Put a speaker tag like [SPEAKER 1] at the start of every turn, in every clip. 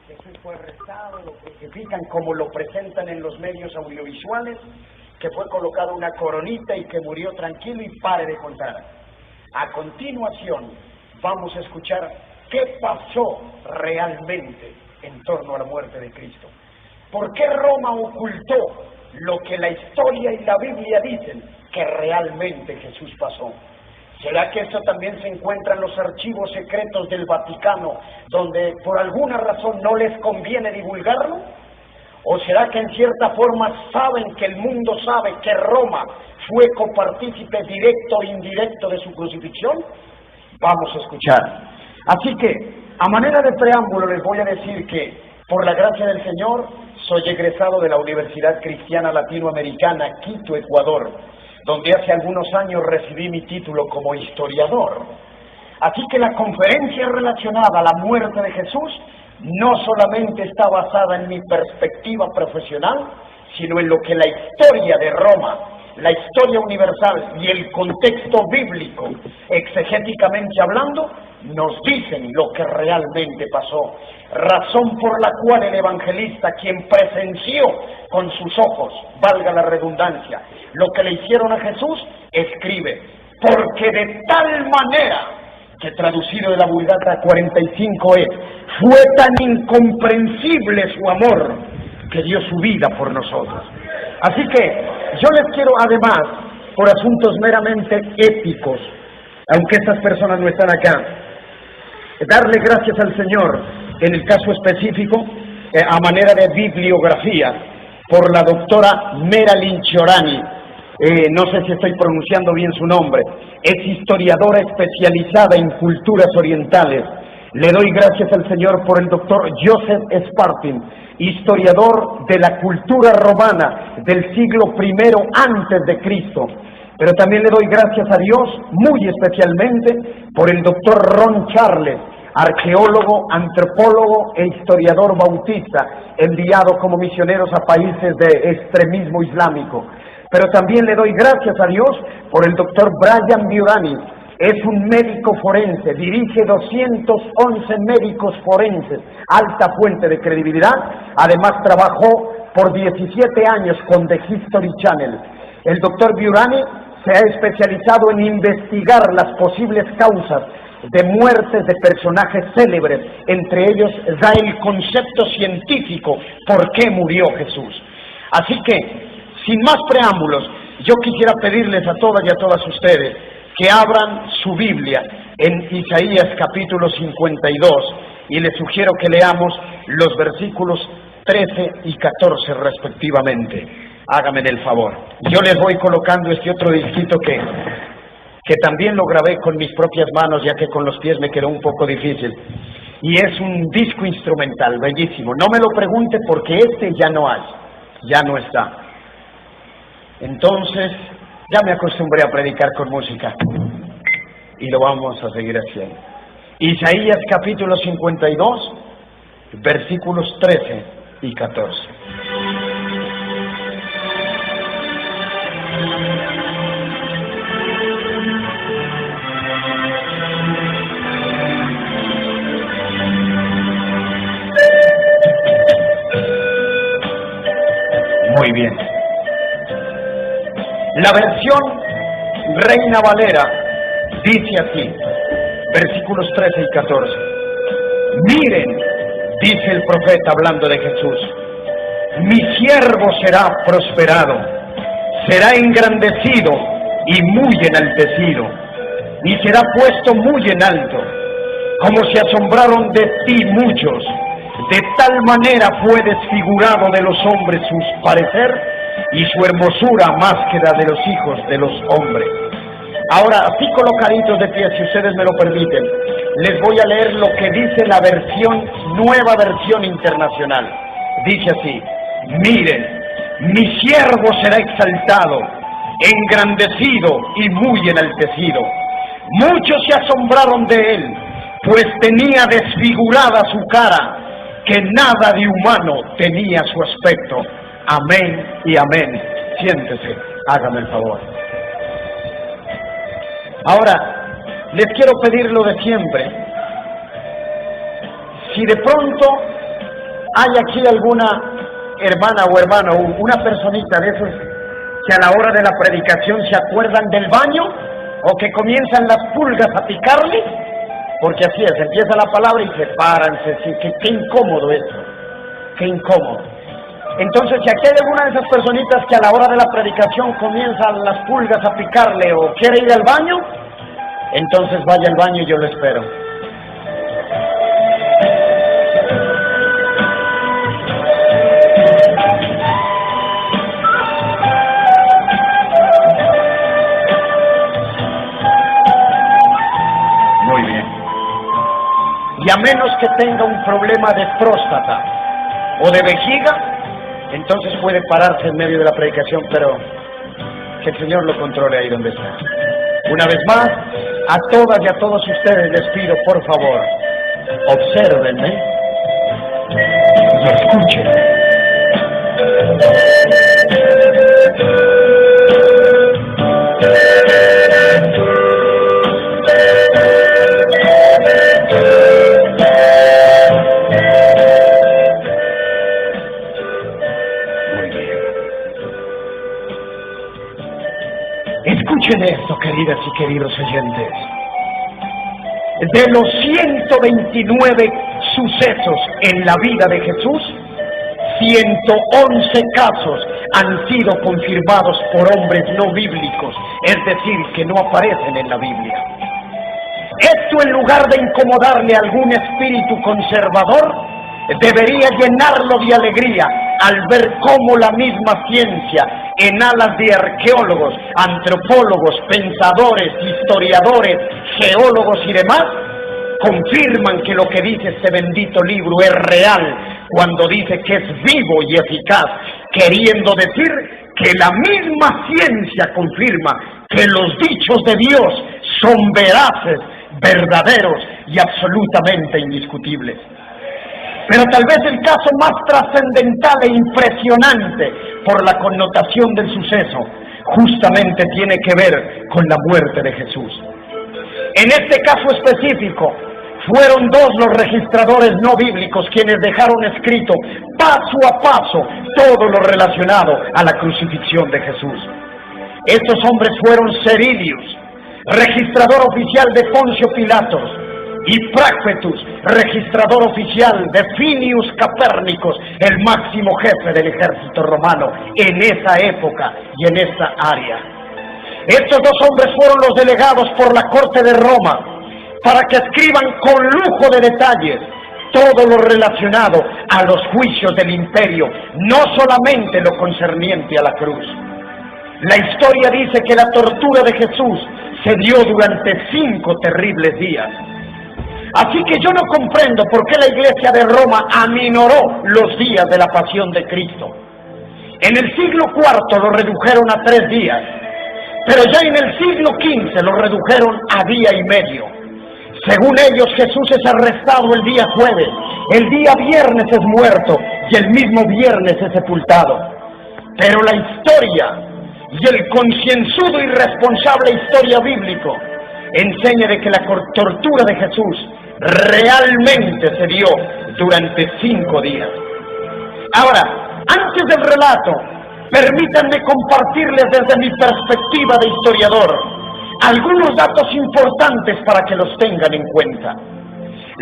[SPEAKER 1] Jesús fue arrestado, lo crucifican como lo presentan en los medios audiovisuales, que fue colocada una coronita y que murió tranquilo y pare de contar. A continuación vamos a escuchar qué pasó realmente en torno a la muerte de Cristo. ¿Por qué Roma ocultó lo que la historia y la Biblia dicen que realmente Jesús pasó? ¿Será que esto también se encuentra en los archivos secretos del Vaticano, donde por alguna razón no les conviene divulgarlo? ¿O será que en cierta forma saben que el mundo sabe que Roma fue copartícipe directo e indirecto de su crucifixión? Vamos a escuchar. Así que, a manera de preámbulo, les voy a decir que, por la gracia del Señor, soy egresado de la Universidad Cristiana Latinoamericana, Quito, Ecuador, donde hace algunos años recibí mi título como historiador. Así que la conferencia relacionada a la muerte de Jesús no solamente está basada en mi perspectiva profesional, sino en lo que la historia de Roma, la historia universal y el contexto bíblico, exegéticamente hablando, nos dicen lo que realmente pasó. Razón por la cual el evangelista, quien presenció con sus ojos, valga la redundancia, lo que le hicieron a Jesús, escribe: porque de tal manera, que traducido de la Vulgata 45 es: fue tan incomprensible su amor que dio su vida por nosotros. Así que yo les quiero, además, por asuntos meramente éticos, aunque estas personas no están acá, darle gracias al Señor, en el caso específico, a manera de bibliografía, por la doctora Meralyn Ciorani. No sé si estoy pronunciando bien su nombre. Es historiadora especializada en culturas orientales. Le doy gracias al Señor por el doctor Joseph Spartin, historiador de la cultura romana del siglo I antes de Cristo. Pero también le doy gracias a Dios, muy especialmente, por el doctor Ron Charles, arqueólogo, antropólogo e historiador bautista, enviado como misioneros a países de extremismo islámico. Pero también le doy gracias a Dios por el doctor Brian Biurani. Es un médico forense, dirige 211 médicos forenses, alta fuente de credibilidad. Además trabajó por 17 años con The History Channel. El doctor Biurani se ha especializado en investigar las posibles causas de muertes de personajes célebres. Entre ellos da el concepto científico por qué murió Jesús. Así que, sin más preámbulos, yo quisiera pedirles a todas y a todas ustedes que abran su Biblia en Isaías capítulo 52 y les sugiero que leamos los versículos 13 y 14 respectivamente. Háganme el favor. Yo les voy colocando este otro disquito que también lo grabé con mis propias manos, ya que con los pies me quedó un poco difícil. Y es un disco instrumental, bellísimo. No me lo pregunte porque este ya no hay, ya no está. Entonces, ya me acostumbré a predicar con música y lo vamos a seguir haciendo. Isaías capítulo 52, versículos 13 y 14. Muy bien. La versión Reina Valera dice así, versículos 13 y 14. Miren, dice el profeta hablando de Jesús, mi siervo será prosperado, será engrandecido y muy enaltecido, y será puesto muy en alto, como se asombraron de ti muchos, de tal manera fue desfigurado de los hombres su parecer, y su hermosura más que la de los hijos de los hombres. Ahora, así colocaditos de pie, si ustedes me lo permiten, les voy a leer lo que dice la versión, nueva versión internacional. Dice así: miren, mi siervo será exaltado, engrandecido y muy enaltecido. Muchos se asombraron de él, pues tenía desfigurada su cara, que nada de humano tenía su aspecto. Amén y amén. Siéntese, hágame el favor. Ahora, les quiero pedir lo de siempre. Si de pronto ¿Hay aquí alguna hermana o hermano, una personita de esos que a la hora de la predicación se acuerdan del baño o que comienzan las pulgas a picarle? Porque así es, empieza la palabra y se paran, qué incómodo eso, qué incómodo. Entonces, si aquí hay alguna de esas personitas que a la hora de la predicación comienzan las pulgas a picarle o quiere ir al baño, entonces vaya al baño y yo lo espero. Muy bien. Y a menos que tenga un problema de próstata o de vejiga, entonces puede pararse en medio de la predicación, pero que el Señor lo controle ahí donde está. Una vez más, a todas y a todos ustedes les pido, por favor, obsérvenme y escuchen. Escuchen esto, queridas y queridos oyentes. De los 129 sucesos en la vida de Jesús, 111 casos han sido confirmados por hombres no bíblicos, es decir, que no aparecen en la Biblia. Esto, en lugar de incomodarle a algún espíritu conservador, debería llenarlo de alegría al ver cómo la misma ciencia, en alas de arqueólogos, antropólogos, pensadores, historiadores, geólogos y demás, confirman que lo que dice este bendito libro es real, cuando dice que es vivo y eficaz, queriendo decir que la misma ciencia confirma que los dichos de Dios son veraces, verdaderos y absolutamente indiscutibles. Pero tal vez el caso más trascendental e impresionante por la connotación del suceso justamente tiene que ver con la muerte de Jesús. En este caso específico, fueron dos los registradores no bíblicos quienes dejaron escrito paso a paso todo lo relacionado a la crucifixión de Jesús. Estos hombres fueron Cerilius, registrador oficial de Poncio Pilatos, y Prácpetus, registrador oficial de Finius Capérnicos, el máximo jefe del ejército romano en esa época y en esa área. Estos dos hombres fueron los delegados por la corte de Roma para que escriban con lujo de detalles todo lo relacionado a los juicios del imperio, no solamente lo concerniente a la cruz. La historia dice que la tortura de Jesús se dio durante 5 terribles días. Así que yo no comprendo por qué la Iglesia de Roma aminoró los días de la pasión de Cristo. En el siglo IV lo redujeron a 3 días, pero ya en el siglo XV lo redujeron a día y medio. Según ellos, Jesús es arrestado el día jueves, el día viernes es muerto y el mismo viernes es sepultado. Pero la historia y el concienzudo y responsable historia bíblico enseña de que la tortura de Jesús realmente se dio durante 5 días. Ahora, antes del relato, permítanme compartirles desde mi perspectiva de historiador algunos datos importantes para que los tengan en cuenta.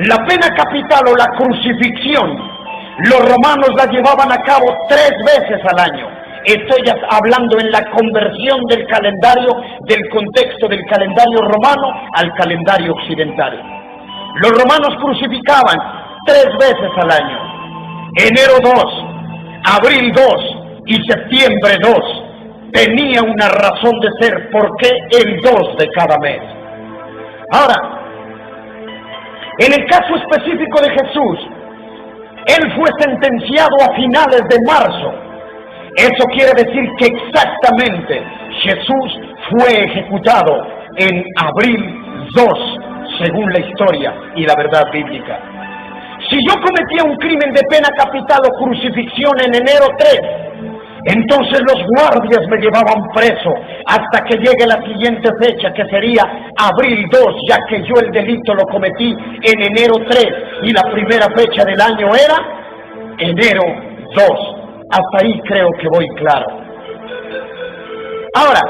[SPEAKER 1] La pena capital o la crucifixión, los romanos la llevaban a cabo 3 veces al año. Estoy hablando en la conversión del calendario, del contexto del calendario romano al calendario occidental. Los romanos crucificaban 3 veces al año: enero 2, abril 2 y septiembre 2. Tenía una razón de ser, ¿por qué el 2 de cada mes? Ahora, en el caso específico de Jesús, él fue sentenciado a finales de marzo. Eso quiere decir que exactamente Jesús fue ejecutado en abril 2, según la historia y la verdad bíblica. Si yo cometía un crimen de pena capital o crucifixión en enero 3, entonces los guardias me llevaban preso hasta que llegue la siguiente fecha, que sería abril 2, ya que yo el delito lo cometí en enero 3 y la primera fecha del año era enero 2. Hasta ahí creo que voy claro. Ahora,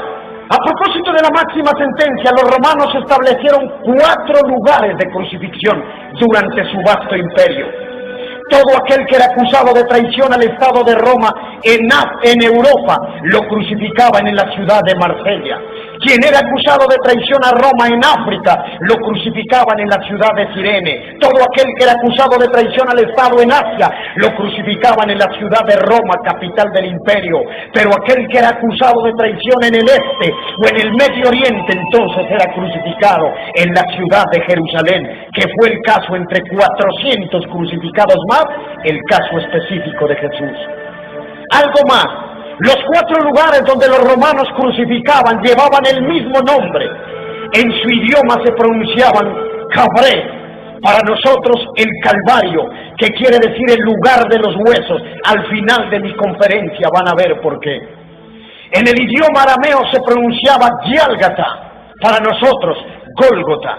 [SPEAKER 1] a propósito de la máxima sentencia, los romanos establecieron 4 lugares de crucifixión durante su vasto imperio. Todo aquel que era acusado de traición al Estado de Roma en Europa lo crucificaban en la ciudad de Marsella. Quien era acusado de traición a Roma en África lo crucificaban en la ciudad de Cirene. Todo aquel que era acusado de traición al Estado en Asia lo crucificaban en la ciudad de Roma, capital del imperio. Pero aquel que era acusado de traición en el este o en el Medio Oriente entonces era crucificado en la ciudad de Jerusalén, que fue el caso entre 400 crucificados más, el caso específico de Jesús. Algo más. Los 4 lugares donde los romanos crucificaban llevaban el mismo nombre. En su idioma se pronunciaban Cabré. Para nosotros el Calvario, que quiere decir el lugar de los huesos. Al final de mi conferencia van a ver por qué. En el idioma arameo se pronunciaba Gálgata. Para nosotros Gólgota.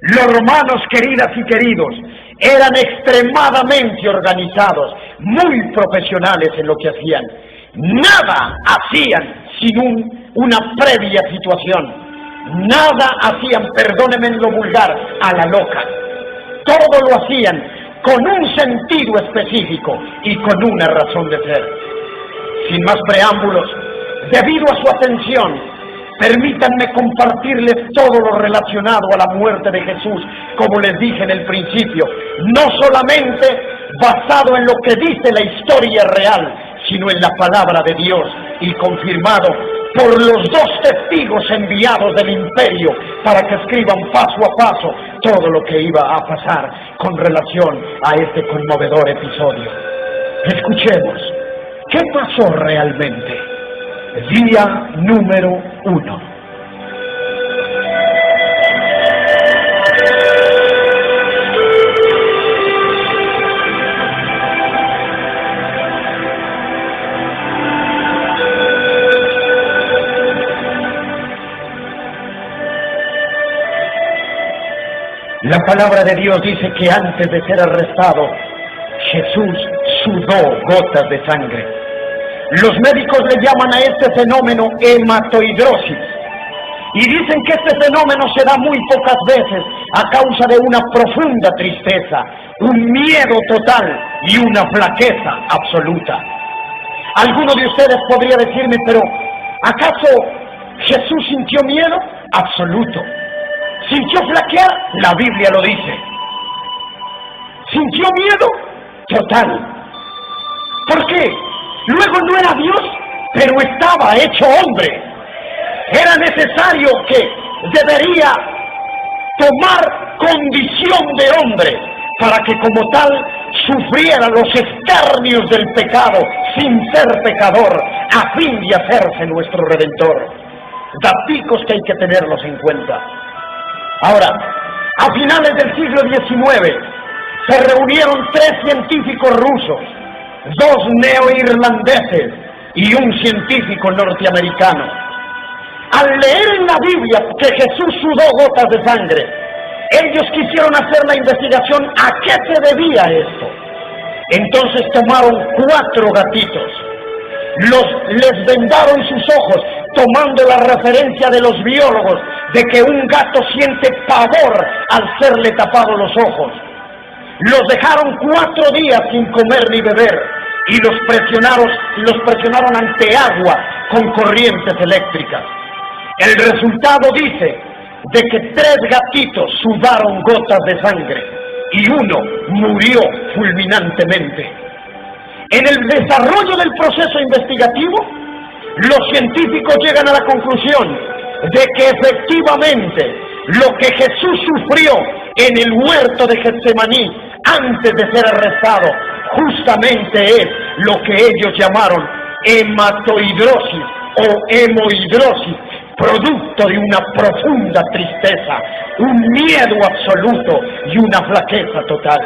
[SPEAKER 1] Los romanos, queridas y queridos, eran extremadamente organizados, muy profesionales en lo que hacían. Nada hacían sin una previa situación. Nada hacían, perdónenme en lo vulgar, a la loca. Todo lo hacían con un sentido específico y con una razón de ser. Sin más preámbulos, debido a su atención, permítanme compartirles todo lo relacionado a la muerte de Jesús, como les dije en el principio, no solamente basado en lo que dice la historia real, sino en la palabra de Dios y confirmado por los 2 testigos enviados del imperio para que escriban paso a paso todo lo que iba a pasar con relación a este conmovedor episodio. Escuchemos, ¿qué pasó realmente? Día número 1. La palabra de Dios dice que antes de ser arrestado, Jesús sudó gotas de sangre. Los médicos le llaman a este fenómeno hematoidrosis. Y dicen que este fenómeno se da muy pocas veces a causa de una profunda tristeza, un miedo total y una flaqueza absoluta. Alguno de ustedes podría decirme, pero ¿acaso Jesús sintió miedo? Absoluto. ¿Sintió flaquear? La Biblia lo dice. ¿Sintió miedo? Total. ¿Por qué? Luego no era Dios, pero estaba hecho hombre. Era necesario que debería tomar condición de hombre para que como tal sufriera los escarnios del pecado sin ser pecador, a fin de hacerse nuestro Redentor. Daticos que hay que tenerlos en cuenta. Ahora, a finales del siglo XIX, se reunieron 3 científicos rusos, 2 neoirlandeses y un científico norteamericano. Al leer en la Biblia que Jesús sudó gotas de sangre, ellos quisieron hacer la investigación a qué se debía esto. Entonces tomaron 4 gatitos, les vendaron sus ojos, tomando la referencia de los biólogos de que un gato siente pavor al serle tapados los ojos. Los dejaron 4 días sin comer ni beber y los presionaron ante agua con corrientes eléctricas. El resultado dice de que 3 gatitos sudaron gotas de sangre y uno murió fulminantemente. En el desarrollo del proceso investigativo, los científicos llegan a la conclusión de que efectivamente lo que Jesús sufrió en el huerto de Getsemaní antes de ser arrestado justamente es lo que ellos llamaron hematoidrosis o hemoidrosis, producto de una profunda tristeza, un miedo absoluto y una flaqueza total.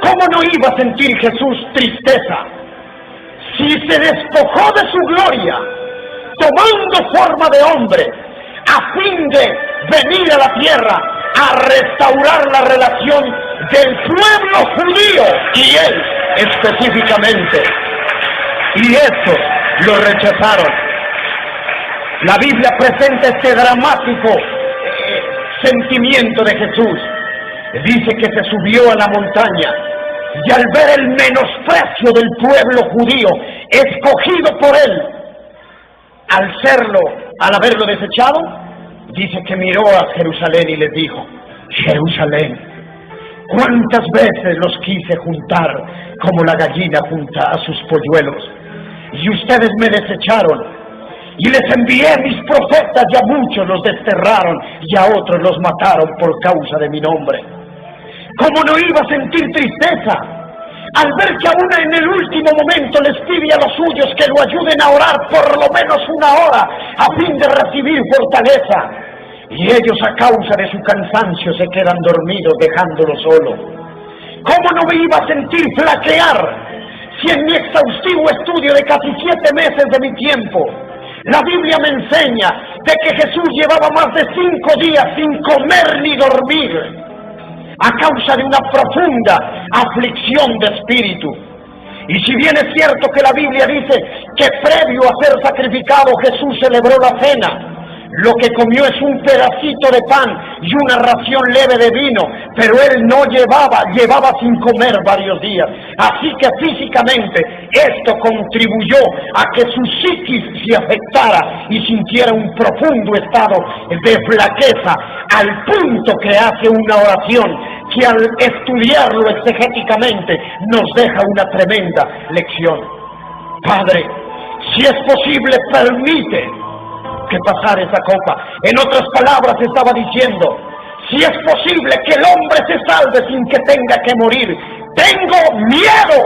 [SPEAKER 1] ¿Cómo no iba a sentir Jesús tristeza si se despojó de su gloria, tomando forma de hombre, a fin de venir a la tierra a restaurar la relación del pueblo judío y él? específicamente, y estos lo rechazaron. La Biblia presenta este dramático sentimiento de Jesús. Dice que se subió a la montaña y al ver el menosprecio del pueblo judío escogido por él, al haberlo desechado, dice que miró a Jerusalén y les dijo: Jerusalén, ¿cuántas veces los quise juntar como la gallina junta a sus polluelos? Y ustedes me desecharon. Y les envié mis profetas y a muchos los desterraron y a otros los mataron por causa de mi nombre. ¿Cómo no iba a sentir tristeza al ver que aún en el último momento les pide a los suyos que lo ayuden a orar por lo menos 1 hora a fin de recibir fortaleza? Y ellos, a causa de su cansancio, se quedan dormidos dejándolo solo. ¿Cómo no me iba a sentir flaquear si en mi exhaustivo estudio de casi 7 meses de mi tiempo la Biblia me enseña de que Jesús llevaba más de 5 días sin comer ni dormir a causa de una profunda aflicción de espíritu? Y si bien es cierto que la Biblia dice que previo a ser sacrificado Jesús celebró la cena, lo que comió es un pedacito de pan y una ración leve de vino, pero él no llevaba sin comer varios días. Así que físicamente esto contribuyó a que su psiquis se afectara y sintiera un profundo estado de flaqueza, al punto que hace una oración que al estudiarlo exegéticamente nos deja una tremenda lección. Padre, si es posible, permite que pasar esa copa. En otras palabras, estaba diciendo: si es posible que el hombre se salve sin que tenga que morir, tengo miedo,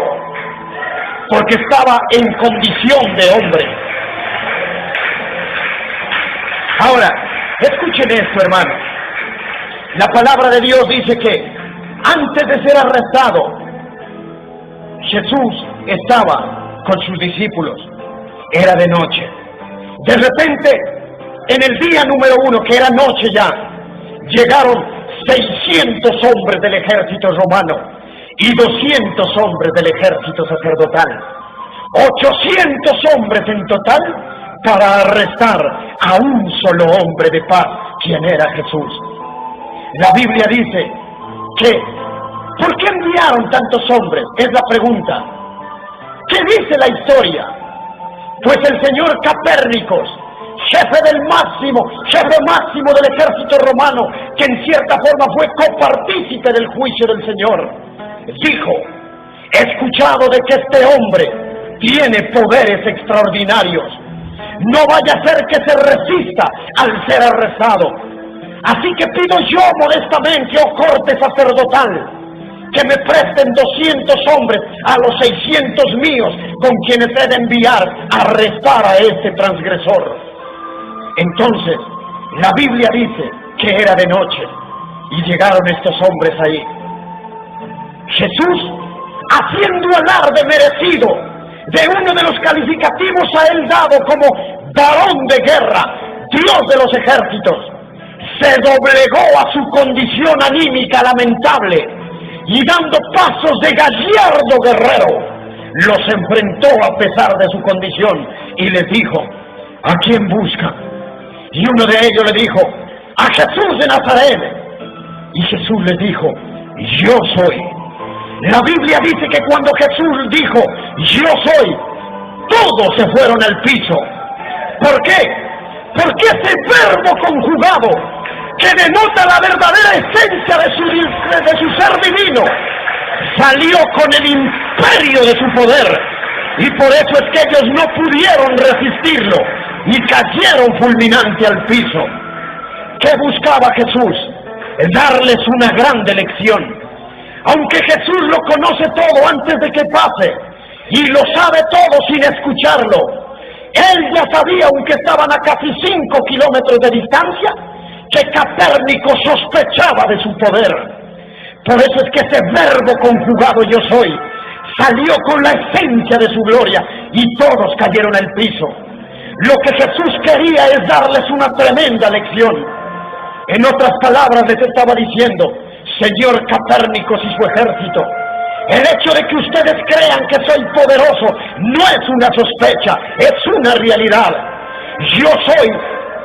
[SPEAKER 1] porque estaba en condición de hombre. Ahora, escuchen esto, hermano. La palabra de Dios dice que antes de ser arrestado, Jesús estaba con sus discípulos. Era de noche. De repente, en el día número 1, que era noche ya, llegaron 600 hombres del ejército romano y 200 hombres del ejército sacerdotal. 800 hombres en total para arrestar a un solo hombre de paz, quien era Jesús. La Biblia dice que, ¿por qué enviaron tantos hombres? Es la pregunta. ¿Qué dice la historia? Pues el señor Capérnicos, jefe máximo del ejército romano, que en cierta forma fue copartícipe del juicio del Señor, dijo: he escuchado de que este hombre tiene poderes extraordinarios. No vaya a ser que se resista al ser arrestado. Así que pido yo modestamente, oh corte sacerdotal, que me presten 200 hombres a los 600 míos con quienes he de enviar a arrestar a este transgresor. Entonces, la Biblia dice que era de noche y llegaron estos hombres ahí. Jesús, haciendo alarde merecido de uno de los calificativos a él dado como varón de guerra, Dios de los ejércitos, se doblegó a su condición anímica lamentable y dando pasos de gallardo guerrero, los enfrentó a pesar de su condición y les dijo: ¿a quién buscan? Y uno de ellos le dijo: a Jesús de Nazaret. Y Jesús les dijo: yo soy. La Biblia dice que cuando Jesús dijo: yo soy, todos se fueron al piso. ¿Por qué? Porque ese verbo conjugado, que denota la verdadera esencia de su ser divino, salió con el imperio de su poder, y por eso es que ellos no pudieron resistirlo y cayeron fulminante al piso. ¿Qué buscaba Jesús? Darles una grande lección. Aunque Jesús lo conoce todo antes de que pase y lo sabe todo sin escucharlo, él ya sabía, aunque estaban a casi 5 kilómetros de distancia, que Capérnico sospechaba de su poder. Por eso es que ese verbo conjugado yo soy salió con la esencia de su gloria y todos cayeron al piso. Lo que Jesús quería es darles una tremenda lección. En otras palabras les estaba diciendo: señor Capérnicos y su ejército, El hecho de que ustedes crean que soy poderoso no es una sospecha, es una realidad. Yo soy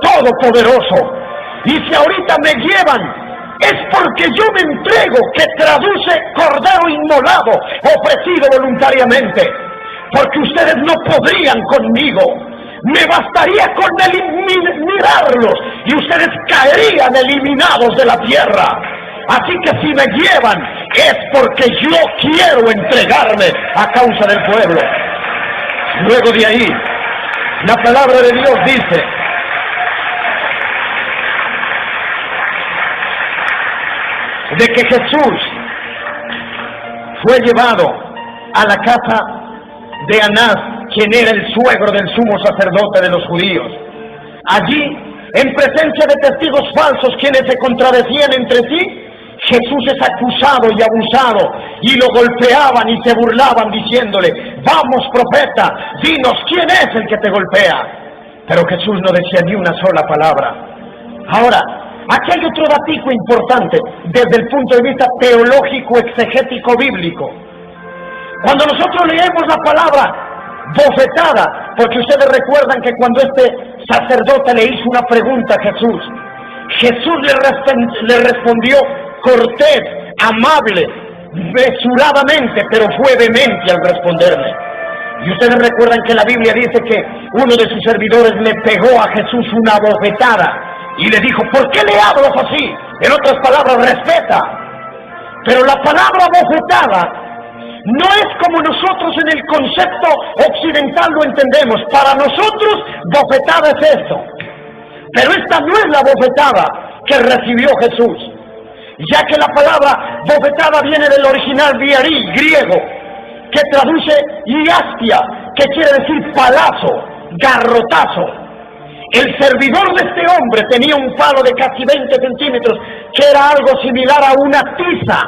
[SPEAKER 1] todopoderoso. Y si ahorita me llevan, es porque yo me entrego, que traduce cordero inmolado, ofrecido voluntariamente. Porque ustedes no podrían conmigo. Me bastaría con mirarlos y ustedes caerían eliminados de la tierra. Así que si me llevan es porque yo quiero entregarme a causa del pueblo. Luego de ahí, la palabra de Dios dice: de que Jesús fue llevado a la casa de Anás, quien era el suegro del sumo sacerdote de los judíos. Allí, en presencia de testigos falsos quienes se contradecían entre sí, Jesús es acusado y abusado, y lo golpeaban y se burlaban diciéndole: vamos, profeta, dinos quién es el que te golpea. Pero Jesús no decía ni una sola palabra. Ahora, aquí hay otro datico importante desde el punto de vista teológico, exegético, bíblico. Cuando nosotros leemos la palabra bofetada, porque ustedes recuerdan que cuando este sacerdote le hizo una pregunta a Jesús, Jesús le respondió cortés, amable, mesuradamente, pero fue vehemente al responderle. Y ustedes recuerdan que la Biblia dice que uno de sus servidores le pegó a Jesús una bofetada y le dijo: ¿por qué le hablas así? En otras palabras, respeta. Pero la palabra bofetada no es como nosotros en el concepto occidental lo entendemos. Para nosotros, bofetada es esto. Pero esta no es la bofetada que recibió Jesús, ya que la palabra bofetada viene del original viarí griego, que traduce iastia, que quiere decir palazo, garrotazo. El servidor de este hombre tenía un palo de casi 20 centímetros, que era algo similar a una tiza.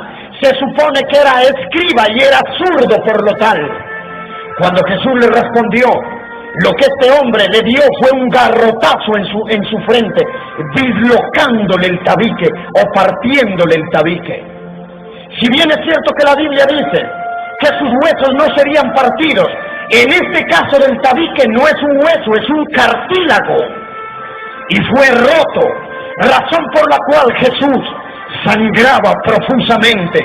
[SPEAKER 1] Se supone que era escriba y era zurdo por lo tal. Cuando Jesús le respondió, lo que este hombre le dio fue un garrotazo en su frente, dislocándole el tabique o partiéndole el tabique. Si bien es cierto que la Biblia dice que sus huesos no serían partidos, en este caso del tabique no es un hueso, es un cartílago, y fue roto, razón por la cual Jesús sangraba profusamente,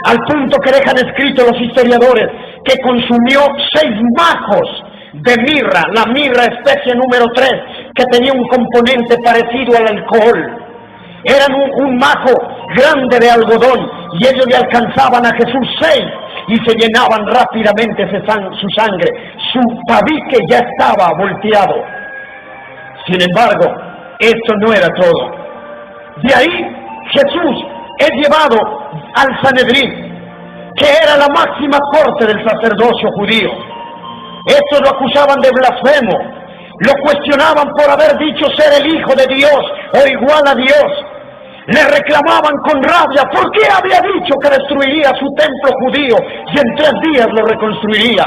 [SPEAKER 1] al punto que dejan escrito los historiadores que consumió 6 majos de mirra, la mirra especie número 3, que tenía un componente parecido al alcohol. Eran un majo grande de algodón, y ellos le alcanzaban a Jesús 6 y se llenaban rápidamente su sangre. Su tabique ya estaba volteado. Sin embargo, esto no era todo. De ahí Jesús es llevado al Sanedrín, que era la máxima corte del sacerdocio judío. Estos lo acusaban de blasfemo, lo cuestionaban por haber dicho ser el Hijo de Dios o igual a Dios. Le reclamaban con rabia por qué había dicho que destruiría su templo judío y en 3 días lo reconstruiría.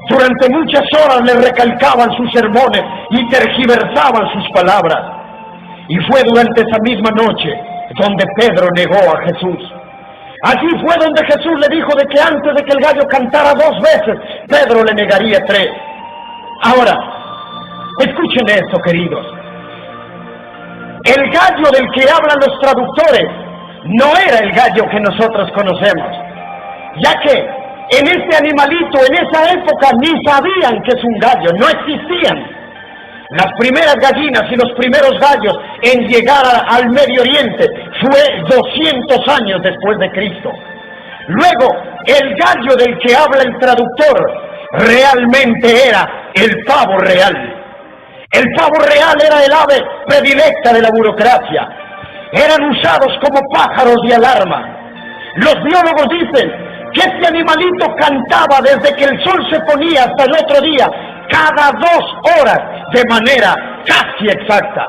[SPEAKER 1] Durante muchas horas le recalcaban sus sermones y tergiversaban sus palabras. Y fue durante esa misma noche donde Pedro negó a Jesús. Allí fue donde Jesús le dijo de que antes de que el gallo cantara 2 veces, Pedro le negaría 3. Ahora, escuchen esto, queridos. El gallo del que hablan los traductores no era el gallo que nosotros conocemos, ya que en este animalito, en esa época, ni sabían que es un gallo, no existían. Las primeras gallinas y los primeros gallos en llegar al Medio Oriente fue 200 años después de Cristo. Luego, el gallo del que habla el traductor realmente era el pavo real. El pavo real era el ave predilecta de la burocracia. Eran usados como pájaros de alarma. Los biólogos dicen que este animalito cantaba desde que el sol se ponía hasta el otro día, cada 2 horas, de manera casi exacta.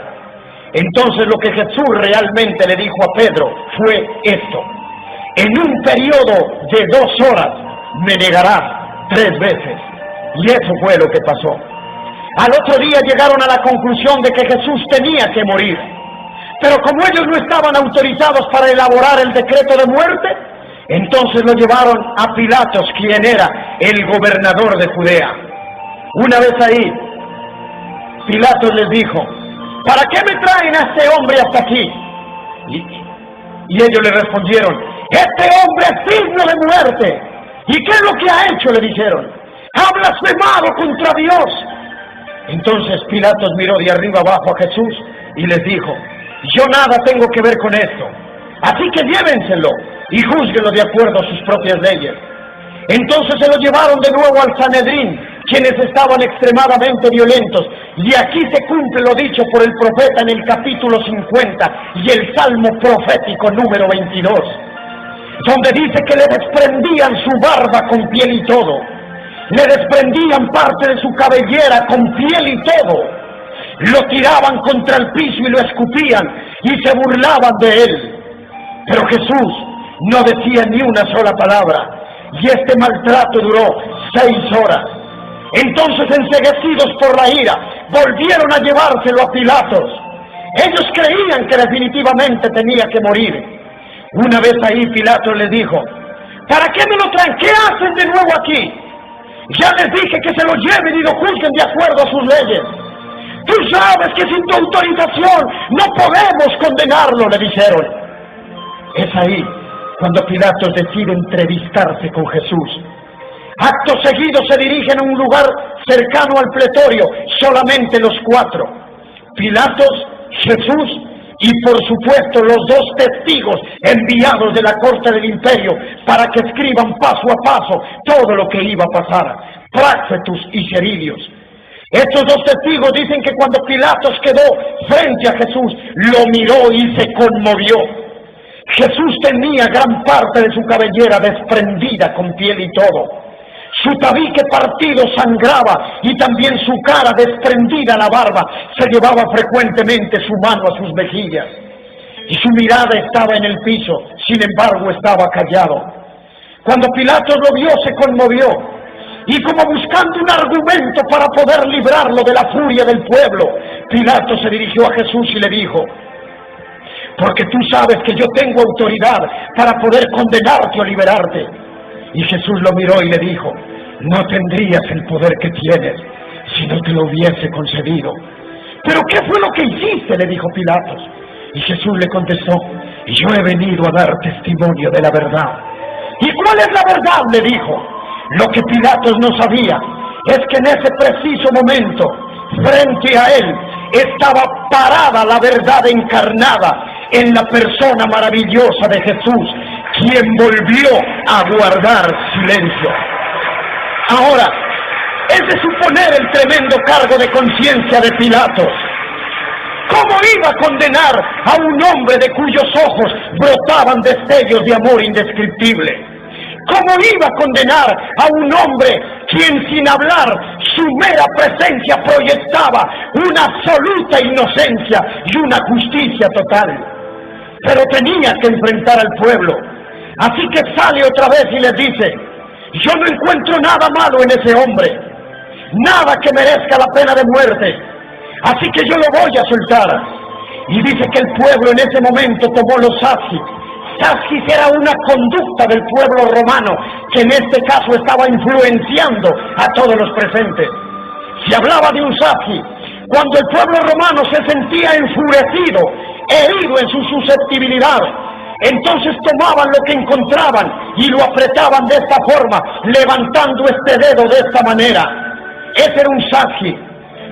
[SPEAKER 1] Entonces lo que Jesús realmente le dijo a Pedro fue esto: en un periodo de 2 horas me negarás 3 veces. Y eso fue lo que pasó. Al otro día llegaron a la conclusión de que Jesús tenía que morir. Pero como ellos no estaban autorizados para elaborar el decreto de muerte, Entonces lo llevaron a Pilatos, quien era el gobernador de Judea. Una vez ahí, Pilatos les dijo: ¿para qué me traen a este hombre hasta aquí? Y ellos le respondieron: este hombre es digno de muerte. ¿Y qué es lo que ha hecho?, le dijeron. Ha blasfemado contra Dios. Entonces Pilatos miró de arriba abajo a Jesús y les dijo: yo nada tengo que ver con esto, así que llévenselo y júzguenlo de acuerdo a sus propias leyes. Entonces se lo llevaron de nuevo al Sanedrín, quienes estaban extremadamente violentos, y aquí se cumple lo dicho por el profeta en el capítulo 50 y el salmo profético número 22, donde dice que le desprendían su barba con piel y todo, le desprendían parte de su cabellera con piel y todo, lo tiraban contra el piso y lo escupían y se burlaban de él. Pero Jesús no decía ni una sola palabra, y este maltrato duró 6 horas. Entonces, enceguecidos por la ira, volvieron a llevárselo a Pilatos. Ellos creían que definitivamente tenía que morir. Una vez ahí, Pilatos les dijo: ¿para qué me lo traen? ¿Qué hacen de nuevo aquí? Ya les dije que se lo lleven y lo juzguen de acuerdo a sus leyes. Tú sabes que sin tu autorización no podemos condenarlo, le dijeron. Es ahí cuando Pilatos decide entrevistarse con Jesús. Acto seguido se dirigen a un lugar cercano al pretorio, solamente los 4, Pilatos, Jesús y por supuesto los 2 testigos enviados de la corte del imperio para que escriban paso a paso todo lo que iba a pasar, Práctetus y Cerilios. Estos 2 testigos dicen que cuando Pilatos quedó frente a Jesús, lo miró y se conmovió. Jesús tenía gran parte de su cabellera desprendida con piel y todo. Su tabique partido sangraba y también su cara desprendida, la barba, se llevaba frecuentemente su mano a sus mejillas. Y su mirada estaba en el piso, sin embargo estaba callado. Cuando Pilatos lo vio, se conmovió, y como buscando un argumento para poder librarlo de la furia del pueblo, Pilatos se dirigió a Jesús y le dijo: porque tú sabes que yo tengo autoridad para poder condenarte o liberarte. Y Jesús lo miró y le dijo: no tendrías el poder que tienes si no te lo hubiese concedido. ¿Pero qué fue lo que hiciste?, le dijo Pilatos. Y Jesús le contestó: yo he venido a dar testimonio de la verdad. ¿Y cuál es la verdad?, le dijo. Lo que Pilatos no sabía es que en ese preciso momento, frente a él, estaba parada la verdad encarnada en la persona maravillosa de Jesús, quien volvió a guardar silencio. Ahora, es de suponer el tremendo cargo de conciencia de Pilatos. ¿Cómo iba a condenar a un hombre de cuyos ojos brotaban destellos de amor indescriptible? ¿Cómo iba a condenar a un hombre quien sin hablar su mera presencia proyectaba una absoluta inocencia y una justicia total? Pero tenía que enfrentar al pueblo, así que sale otra vez y les dice: yo no encuentro nada malo en ese hombre, nada que merezca la pena de muerte, así que yo lo voy a soltar. Y dice que el pueblo en ese momento tomó los sacis. Sacis era una conducta del pueblo romano que en este caso estaba influenciando a todos los presentes. Se hablaba de un saci cuando el pueblo romano se sentía enfurecido, herido en su susceptibilidad. Entonces tomaban lo que encontraban y lo apretaban de esta forma, levantando este dedo de esta manera. Ese era un saci.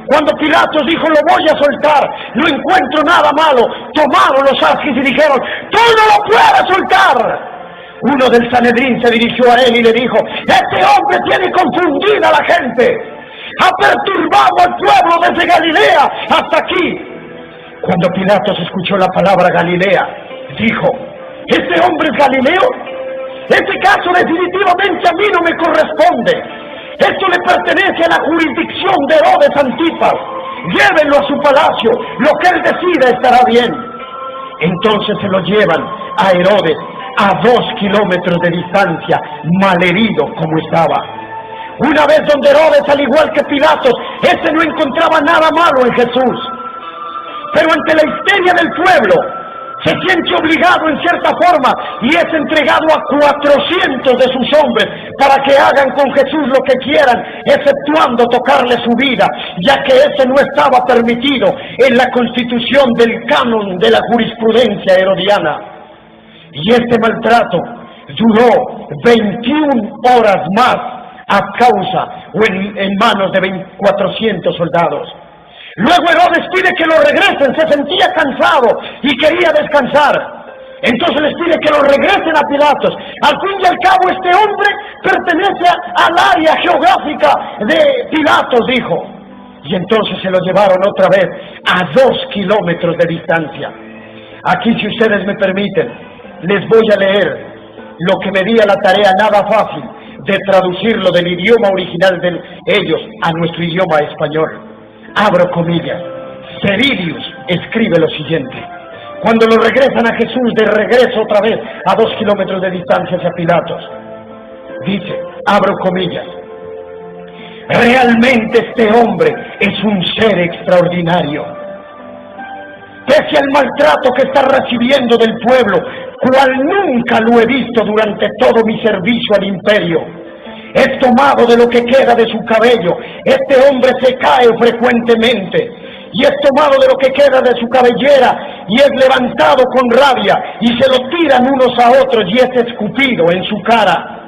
[SPEAKER 1] Cuando Pilatos dijo: lo voy a soltar, no encuentro nada malo, tomaron los sacis y dijeron: tú no lo puedes soltar. Uno del Sanedrín se dirigió a él y le dijo: este hombre tiene confundida a la gente, ha perturbado al pueblo desde Galilea hasta aquí. Cuando Pilatos escuchó la palabra Galilea, dijo: ¿este hombre es Galileo? Este caso definitivamente a mí no me corresponde. Esto le pertenece a la jurisdicción de Herodes Antipas. Llévenlo a su palacio, lo que él decida estará bien. Entonces se lo llevan a Herodes, a 2 kilómetros de distancia, malherido como estaba. Una vez donde Herodes, al igual que Pilatos, ese no encontraba nada malo en Jesús. Pero ante la histeria del pueblo, se siente obligado en cierta forma y es entregado a 400 de sus hombres para que hagan con Jesús lo que quieran, exceptuando tocarle su vida, ya que ese no estaba permitido en la constitución del canon de la jurisprudencia herodiana. Y este maltrato duró 21 horas más a causa o en manos de 400 soldados. Luego Herodes pide que lo regresen, se sentía cansado y quería descansar. Entonces les pide que lo regresen a Pilatos. Al fin y al cabo este hombre pertenece al área geográfica de Pilatos, dijo. Y entonces se lo llevaron otra vez a 2 kilómetros de distancia. Aquí, si ustedes me permiten, les voy a leer lo que me di a la tarea nada fácil de traducirlo del idioma original de ellos a nuestro idioma español. Abro comillas. Ceridius escribe lo siguiente: cuando lo regresan a Jesús de regreso otra vez a 2 kilómetros de distancia hacia Pilatos, dice, abro comillas, realmente este hombre es un ser extraordinario. Pese al maltrato que está recibiendo del pueblo, cual nunca lo he visto durante todo mi servicio al imperio. Es tomado de lo que queda de su cabello. Este hombre se cae frecuentemente. Y es tomado de lo que queda de su cabellera y es levantado con rabia y se lo tiran unos a otros y es escupido en su cara.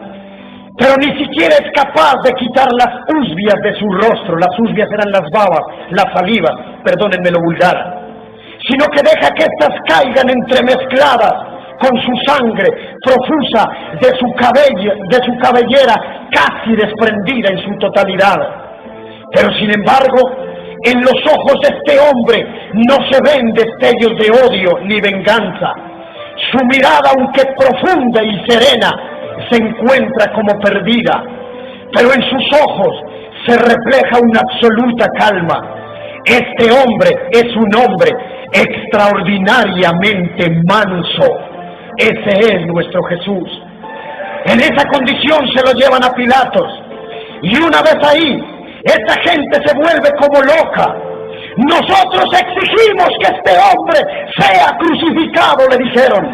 [SPEAKER 1] Pero ni siquiera es capaz de quitar las usbias de su rostro. Las usbias eran las babas, las salivas, perdónenme lo vulgar, sino que deja que éstas caigan entremezcladas con su sangre profusa de su cabellera casi desprendida en su totalidad. Pero sin embargo, en los ojos de este hombre no se ven destellos de odio ni venganza. Su mirada, aunque profunda y serena, se encuentra como perdida, pero en sus ojos se refleja una absoluta calma. Este hombre es un hombre extraordinariamente manso. Ese es nuestro Jesús. En esa condición se lo llevan a Pilatos. Y una vez ahí, esta gente se vuelve como loca. Nosotros exigimos que este hombre sea crucificado, le dijeron.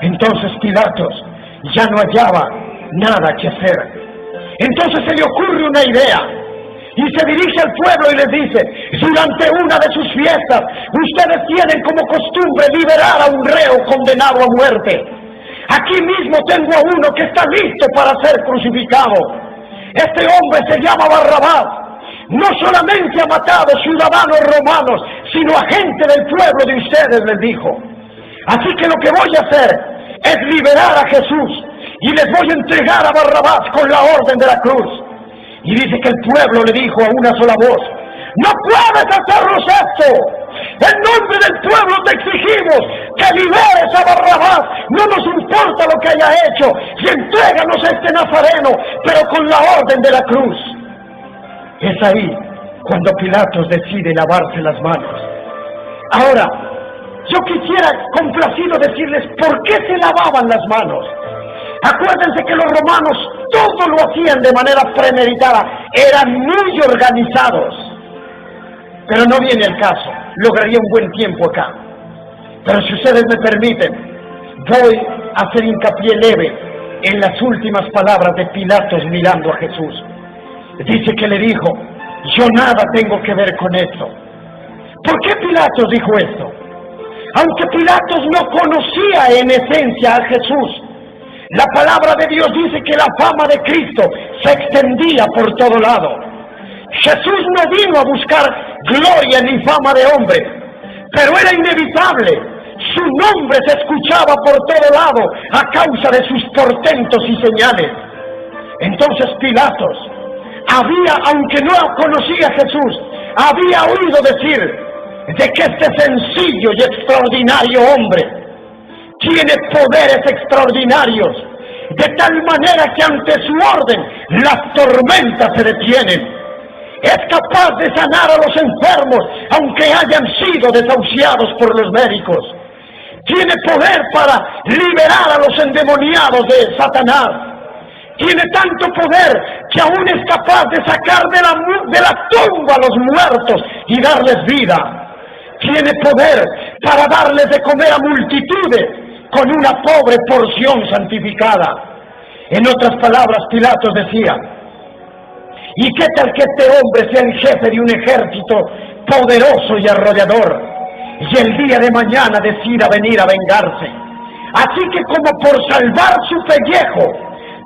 [SPEAKER 1] Entonces Pilatos ya no hallaba nada que hacer. Entonces se le ocurre una idea. Y se dirige al pueblo y les dice, durante una de sus fiestas, ustedes tienen como costumbre liberar a un reo condenado a muerte. Aquí mismo tengo a uno que está listo para ser crucificado. Este hombre se llama Barrabás. No solamente ha matado ciudadanos romanos, sino a gente del pueblo de ustedes, les dijo. Así que lo que voy a hacer es liberar a Jesús y les voy a entregar a Barrabás con la orden de la cruz. Y dice que el pueblo le dijo a una sola voz, ¡no puedes hacernos esto! En nombre del pueblo te exigimos que liberes a Barrabás, no nos importa lo que haya hecho, y entréganos a este nazareno, pero con la orden de la cruz. Es ahí cuando Pilatos decide lavarse las manos. Ahora, yo quisiera complacido decirles por qué se lavaban las manos. Acuérdense que los romanos todo lo hacían de manera premeditada, eran muy organizados. Pero no viene el caso, lograría un buen tiempo acá. Pero si ustedes me permiten, voy a hacer hincapié leve en las últimas palabras de Pilatos mirando a Jesús. Dice que le dijo, yo nada tengo que ver con esto. ¿Por qué Pilatos dijo esto? Aunque Pilatos no conocía en esencia a Jesús, la palabra de Dios dice que la fama de Cristo se extendía por todo lado. Jesús no vino a buscar gloria ni fama de hombre, pero era inevitable. Su nombre se escuchaba por todo lado a causa de sus portentos y señales. Entonces Pilatos aunque no conocía a Jesús, había oído decir de que este sencillo y extraordinario hombre tiene poderes extraordinarios, de tal manera que ante su orden las tormentas se detienen. Es capaz de sanar a los enfermos, aunque hayan sido desahuciados por los médicos. Tiene poder para liberar a los endemoniados de Satanás. Tiene tanto poder que aún es capaz de sacar de la tumba a los muertos y darles vida. Tiene poder para darles de comer a multitudes con una pobre porción santificada. En otras palabras, Pilatos decía: ¿y qué tal que este hombre sea el jefe de un ejército poderoso y arrollador, y el día de mañana decida venir a vengarse? Así que, como por salvar su pellejo,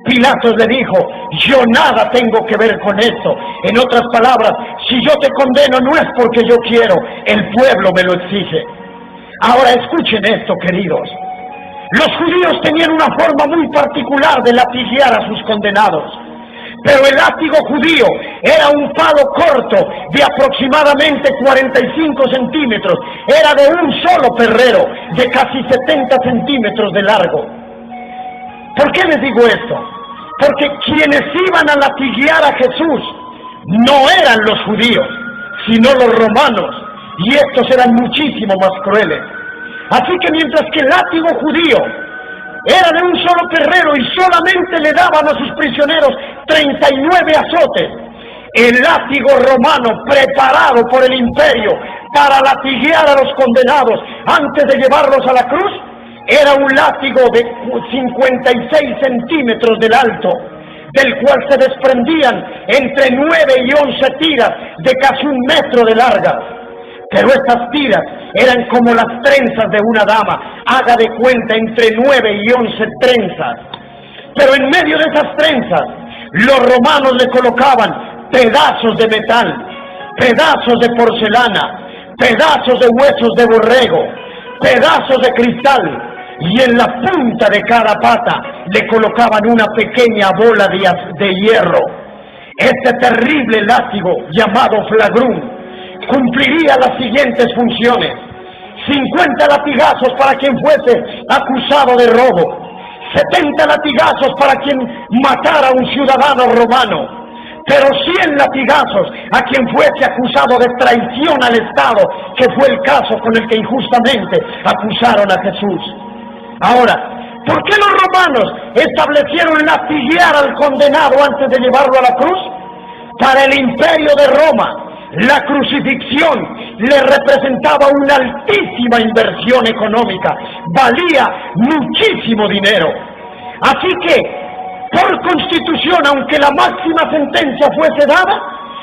[SPEAKER 1] Pilatos le dijo: yo nada tengo que ver con esto. En otras palabras, si yo te condeno no es porque yo quiero, el pueblo me lo exige. Ahora escuchen esto, queridos. Los judíos tenían una forma muy particular de latiguear a sus condenados. Pero el látigo judío era un palo corto de aproximadamente 45 centímetros. Era de un solo perrero, de casi 70 centímetros de largo. ¿Por qué les digo esto? Porque quienes iban a latiguear a Jesús no eran los judíos, sino los romanos, y estos eran muchísimo más crueles. Así que mientras que el látigo judío era de un solo perrero y solamente le daban a sus prisioneros 39 azotes, el látigo romano, preparado por el imperio para latiguear a los condenados antes de llevarlos a la cruz, era un látigo de 56 centímetros del alto, del cual se desprendían entre 9 y 11 tiras de casi 1 metro de larga. Pero estas tiras eran como las trenzas de una dama, haga de cuenta, entre 9 y 11 trenzas. Pero en medio de esas trenzas, los romanos le colocaban pedazos de metal, pedazos de porcelana, pedazos de huesos de borrego, pedazos de cristal, y en la punta de cada pata le colocaban una pequeña bola de hierro. Este terrible látigo, llamado flagrum, cumpliría las siguientes funciones: 50 latigazos para quien fuese acusado de robo, 70 latigazos para quien matara a un ciudadano romano, pero 100 latigazos a quien fuese acusado de traición al Estado, que fue el caso con el que injustamente acusaron a Jesús. Ahora, ¿por qué los romanos establecieron latiguear al condenado antes de llevarlo a la cruz? Para el imperio de Roma, la crucifixión le representaba una altísima inversión económica, valía muchísimo dinero. Así que, por constitución, aunque la máxima sentencia fuese dada,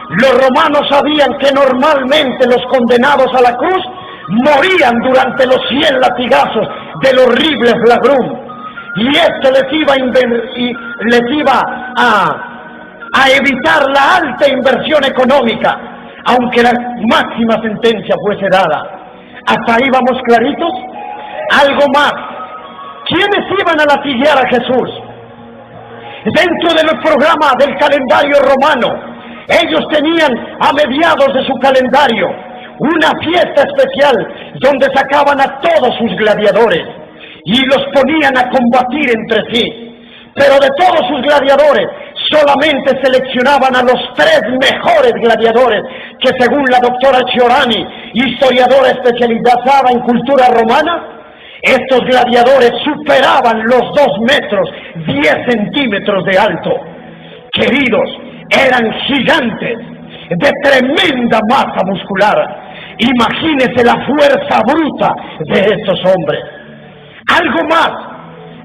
[SPEAKER 1] los romanos sabían que normalmente los condenados a la cruz morían durante los 100 latigazos del horrible flagrum, y esto les iba a evitar la alta inversión económica, aunque la máxima sentencia fuese dada. ¿Hasta ahí vamos claritos? Algo más. ¿Quiénes iban a latiguear a Jesús? Dentro del programa del calendario romano, ellos tenían a mediados de su calendario una fiesta especial donde sacaban a todos sus gladiadores y los ponían a combatir entre sí. Pero de todos sus gladiadores, solamente seleccionaban a los 3 mejores gladiadores que, según la doctora Ciorani, historiadora especializada en cultura romana, estos gladiadores superaban los 2 metros 10 centímetros de alto. Queridos, eran gigantes, de tremenda masa muscular. Imagínese la fuerza bruta de estos hombres. Algo más,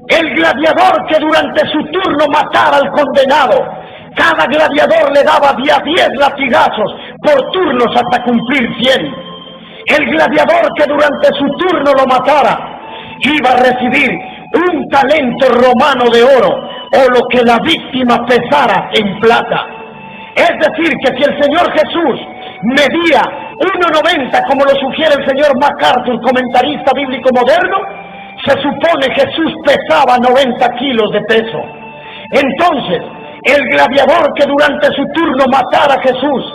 [SPEAKER 1] el gladiador que durante su turno matara al condenado, cada gladiador le daba de a 10 latigazos por turnos hasta cumplir 100. El gladiador que durante su turno lo matara iba a recibir un talento romano de oro, o lo que la víctima pesara en plata. Es decir, que si el Señor Jesús medía 1,90, como lo sugiere el señor MacArthur, comentarista bíblico moderno, se supone Jesús pesaba 90 kilos de peso. Entonces, el gladiador que durante su turno matara a Jesús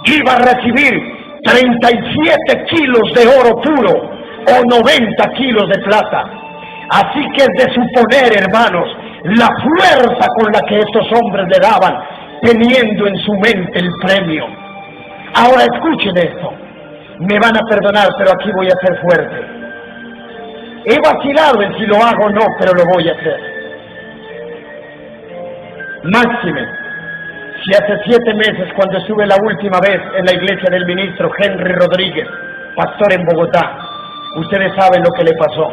[SPEAKER 1] iba a recibir 37 kilos de oro puro o 90 kilos de plata. Así que es de suponer, hermanos, la fuerza con la que estos hombres le daban, teniendo en su mente el premio. Ahora escuchen esto. Me van a perdonar, pero aquí voy a ser fuerte. He vacilado en si lo hago o no, pero lo voy a hacer. Máxime, si hace 7 meses, cuando estuve la última vez en la iglesia del ministro Henry Rodríguez, pastor en Bogotá, Ustedes saben lo que le pasó.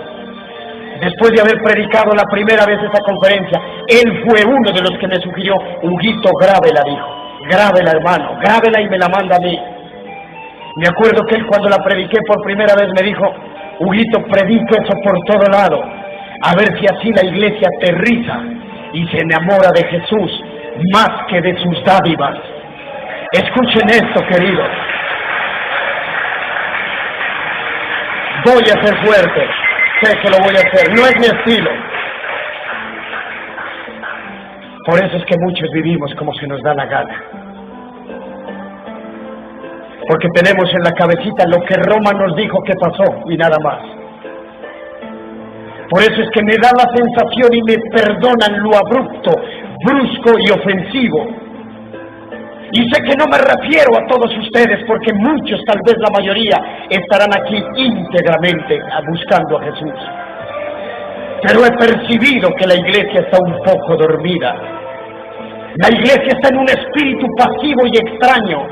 [SPEAKER 1] Después de haber predicado la primera vez esa conferencia, él fue uno de los que me sugirió: Huguito, grábela, dijo. Grábela, hermano, grábela y me la manda a mí. Me acuerdo que él, cuando la prediqué por primera vez, me dijo: Huguito, predica eso por todo lado, a ver si así la iglesia aterriza y se enamora de Jesús más que de sus dádivas. Escuchen esto, queridos. Voy a ser fuerte, sé que lo voy a hacer, no es mi estilo. Por eso es que muchos vivimos como se nos da la gana, porque tenemos en la cabecita lo que Roma nos dijo que pasó y nada más. Por eso es que me da la sensación, y me perdonan lo abrupto, brusco y ofensivo. Y sé que no me refiero a todos ustedes, porque muchos, tal vez la mayoría, estarán aquí íntegramente buscando a Jesús. Pero he percibido que la iglesia está un poco dormida. La iglesia está en un espíritu pasivo y extraño,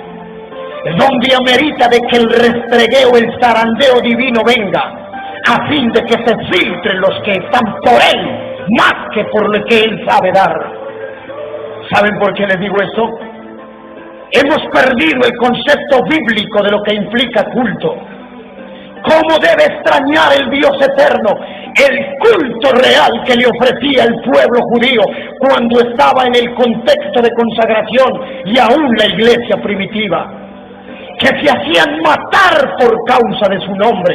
[SPEAKER 1] donde amerita de que el restregueo, el zarandeo divino venga, a fin de que se filtren los que están por Él, más que por lo que Él sabe dar. ¿Saben por qué les digo esto? Hemos perdido el concepto bíblico de lo que implica culto. ¿Cómo debe extrañar el Dios eterno el culto real que le ofrecía el pueblo judío cuando estaba en el contexto de consagración, y aún la iglesia primitiva, que se hacían matar por causa de su nombre,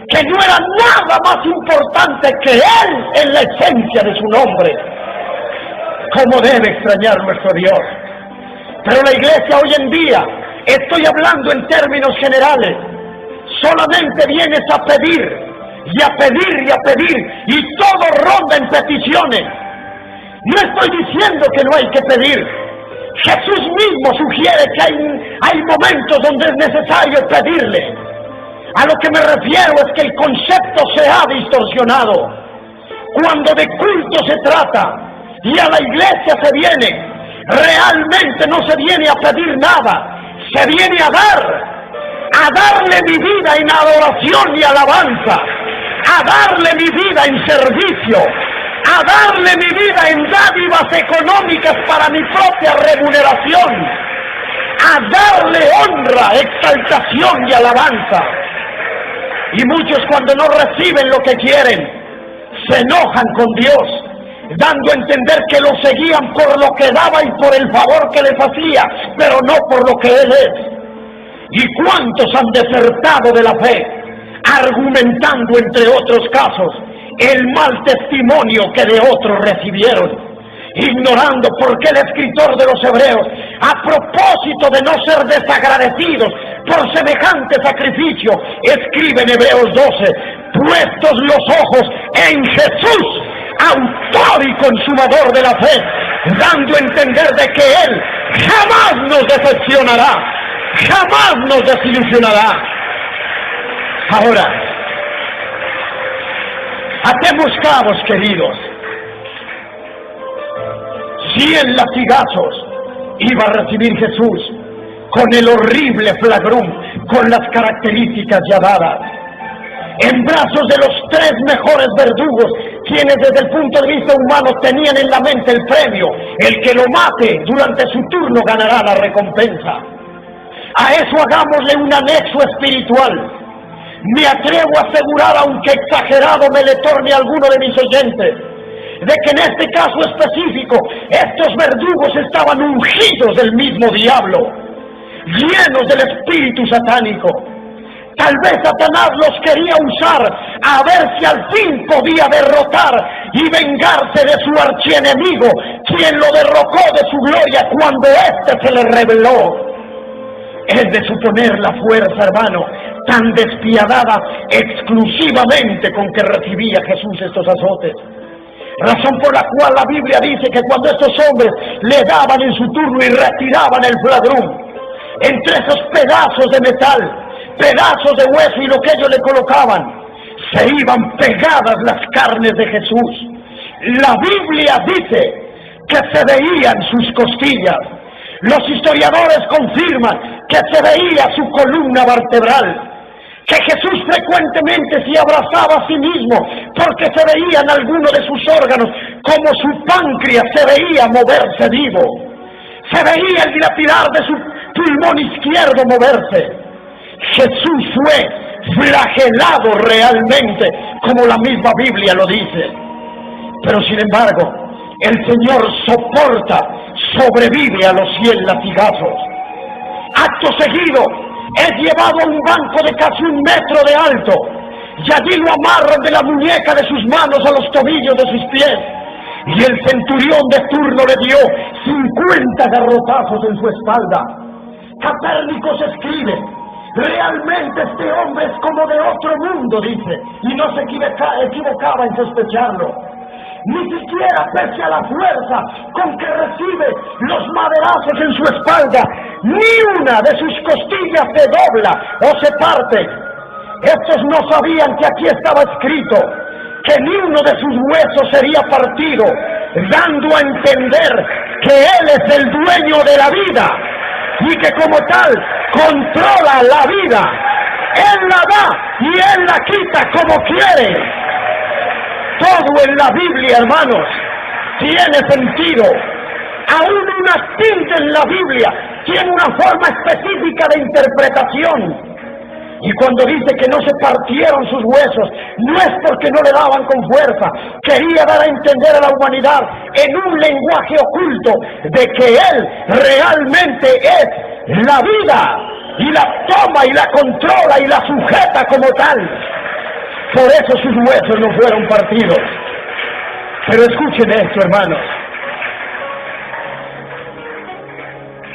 [SPEAKER 1] que no era nada más importante que Él en la esencia de su nombre? ¿Cómo debe extrañar nuestro Dios? Pero la iglesia hoy en día, estoy hablando en términos generales, solamente vienes a pedir, y a pedir, y a pedir, y todo ronda en peticiones. No estoy diciendo que no hay que pedir. Jesús mismo sugiere que hay momentos donde es necesario pedirle. A lo que me refiero es que el concepto se ha distorsionado. Cuando de culto se trata y a la iglesia se viene, realmente no se viene a pedir nada, se viene a darle mi vida en adoración y alabanza, a darle mi vida en servicio, a darle mi vida en dádivas económicas para mi propia remuneración, a darle honra, exaltación y alabanza. Y muchos, cuando no reciben lo que quieren, se enojan con Dios, dando a entender que lo seguían por lo que daba y por el favor que les hacía, pero no por lo que Él es. ¿Y cuántos han desertado de la fe, argumentando, entre otros casos, el mal testimonio que de otros recibieron, ignorando por qué el escritor de los Hebreos, a propósito de no ser desagradecidos por semejante sacrificio, escribe en Hebreos 12: puestos los ojos en Jesús, autor y consumador de la fe, dando a entender de que Él jamás nos decepcionará, jamás nos desilusionará. Ahora, atemos cabos, queridos. 100 latigazos iba a recibir Jesús con el horrible flagrum, con las características ya dadas, en brazos de los 3 mejores verdugos, quienes desde el punto de vista humano tenían en la mente el premio: el que lo mate durante su turno ganará la recompensa. A eso hagámosle un anexo espiritual. Me atrevo a asegurar, aunque exagerado me le torne a alguno de mis oyentes, de que en este caso específico estos verdugos estaban ungidos del mismo diablo, llenos del espíritu satánico. Tal vez Satanás los quería usar a ver si al fin podía derrotar y vengarse de su archienemigo, quien lo derrocó de su gloria cuando éste se le reveló. Es de suponer la fuerza, hermano, tan despiadada exclusivamente con que recibía Jesús estos azotes. Razón por la cual la Biblia dice que cuando estos hombres le daban en su turno y retiraban el flagrum, entre esos pedazos de metal, pedazos de hueso y lo que ellos le colocaban, se iban pegadas las carnes de Jesús. La Biblia dice que se veían sus costillas. Los historiadores confirman que se veía su columna vertebral, que Jesús frecuentemente se abrazaba a sí mismo porque se veía en alguno de sus órganos como su páncreas se veía moverse vivo, se veía el dilatirar de su pulmón izquierdo moverse. Jesús fue flagelado realmente, como la misma Biblia lo dice, pero sin embargo el Señor soporta, sobrevive a los 100 latigazos. Acto seguido es llevado a un banco de casi 1 metro de alto y allí lo amarran de la muñeca de sus manos a los tobillos de sus pies, y el centurión de turno le dio 50 garrotazos en su espalda. Copérnico escribe: realmente este hombre es como de otro mundo, dice, y no se equivocaba en sospecharlo. Ni siquiera pese a la fuerza con que recibe los maderazos en su espalda, ni una de sus costillas se dobla o se parte. Estos no sabían que aquí estaba escrito que ni uno de sus huesos sería partido, dando a entender que Él es el dueño de la vida y que como tal controla la vida. Él la da y Él la quita como quiere. Todo en la Biblia, hermanos, tiene sentido. Aún una tilde en la Biblia tiene una forma específica de interpretación. Y cuando dice que no se partieron sus huesos, no es porque no le daban con fuerza. Quería dar a entender a la humanidad en un lenguaje oculto de que Él realmente es la vida, y la toma y la controla y la sujeta como tal. Por eso sus huesos no fueron partidos. Pero escuchen esto, hermanos.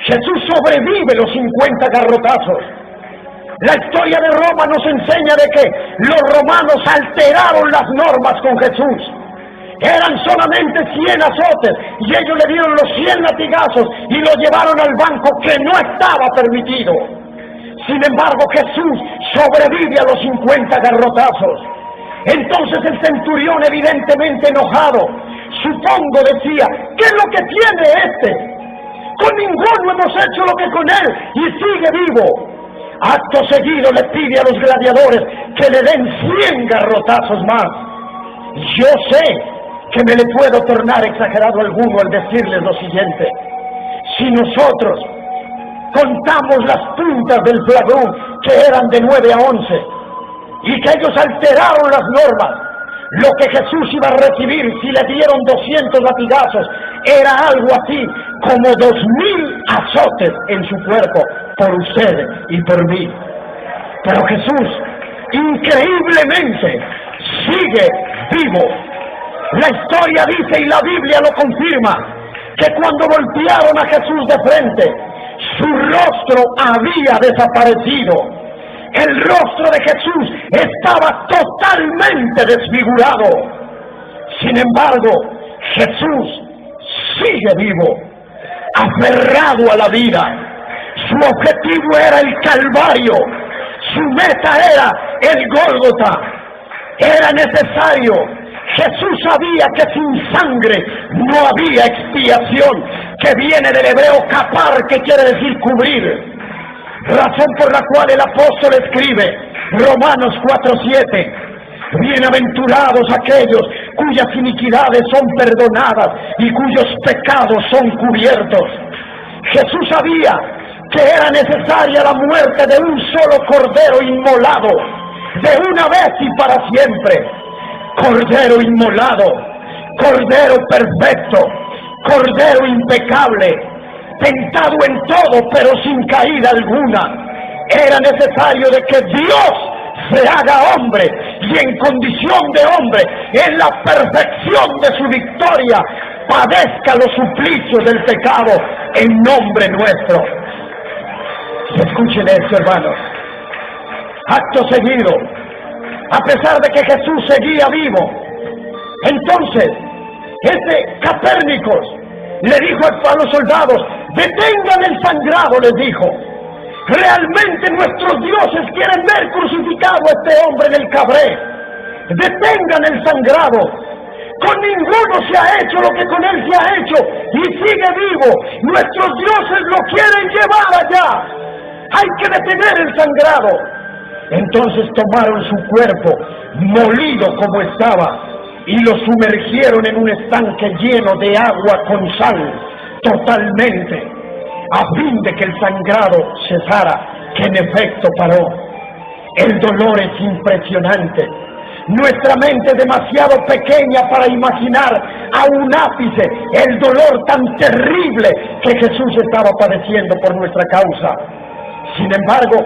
[SPEAKER 1] Jesús sobrevive los 50 garrotazos. La historia de Roma nos enseña de que los romanos alteraron las normas con Jesús. Eran solamente 100 azotes y ellos le dieron los 100 latigazos y lo llevaron al banco que no estaba permitido. Sin embargo, Jesús sobrevive a los 50 garrotazos. Entonces el centurión, evidentemente enojado, supongo decía: ¿qué es lo que tiene este? Con ninguno hemos hecho lo que con él y sigue vivo. Acto seguido le pide a los gladiadores que le den 100 garrotazos más. Yo sé que me le puedo tornar exagerado alguno al decirles lo siguiente: si nosotros contamos las puntas del flagrón, que eran de 9 a 11, y que ellos alteraron las normas, lo que Jesús iba a recibir si le dieron 200 latigazos era algo así como 2000 azotes en su cuerpo por ustedes y por mí. Pero Jesús, increíblemente, sigue vivo. La historia dice, y la Biblia lo confirma, que cuando golpearon a Jesús de frente, su rostro había desaparecido. El rostro de Jesús estaba totalmente desfigurado. Sin embargo, Jesús sigue vivo, aferrado a la vida. Su objetivo era el Calvario, su meta era el Gólgota. Era necesario. Jesús sabía que sin sangre no había expiación, que viene del hebreo kapar, que quiere decir cubrir. Razón por la cual el apóstol escribe Romanos 4:7: bienaventurados aquellos cuyas iniquidades son perdonadas y cuyos pecados son cubiertos. Jesús sabía que era necesaria la muerte de un solo cordero inmolado, de una vez y para siempre. Cordero inmolado, cordero perfecto, cordero impecable, tentado en todo pero sin caída alguna. Era necesario de que Dios se haga hombre y en condición de hombre, en la perfección de su victoria, padezca los suplicios del pecado en nombre nuestro. Escuchen esto, hermanos. Acto seguido, a pesar de que Jesús seguía vivo, entonces ese Copérnicos le dijo a los soldados: detengan el sangrado, les dijo. Realmente nuestros dioses quieren ver crucificado a este hombre en el cabré. Detengan el sangrado. Con ninguno se ha hecho lo que con él se ha hecho y sigue vivo. Nuestros dioses lo quieren llevar allá. Hay que detener el sangrado. Entonces tomaron su cuerpo, molido como estaba, y lo sumergieron en un estanque lleno de agua con sal, totalmente, a fin de que el sangrado cesara, que en efecto paró. El dolor es impresionante. Nuestra mente es demasiado pequeña para imaginar a un ápice el dolor tan terrible que Jesús estaba padeciendo por nuestra causa. Sin embargo,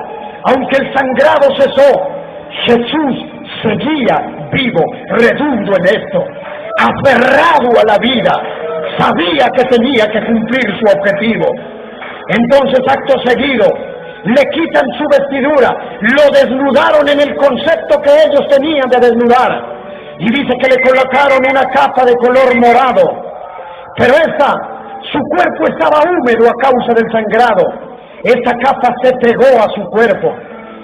[SPEAKER 1] aunque el sangrado cesó, Jesús seguía vivo, redundo en esto, aferrado a la vida, sabía que tenía que cumplir su objetivo. Entonces, acto seguido, le quitan su vestidura, lo desnudaron en el concepto que ellos tenían de desnudar, y dice que le colocaron una capa de color morado, pero su cuerpo estaba húmedo a causa del sangrado. Esta capa se pegó a su cuerpo,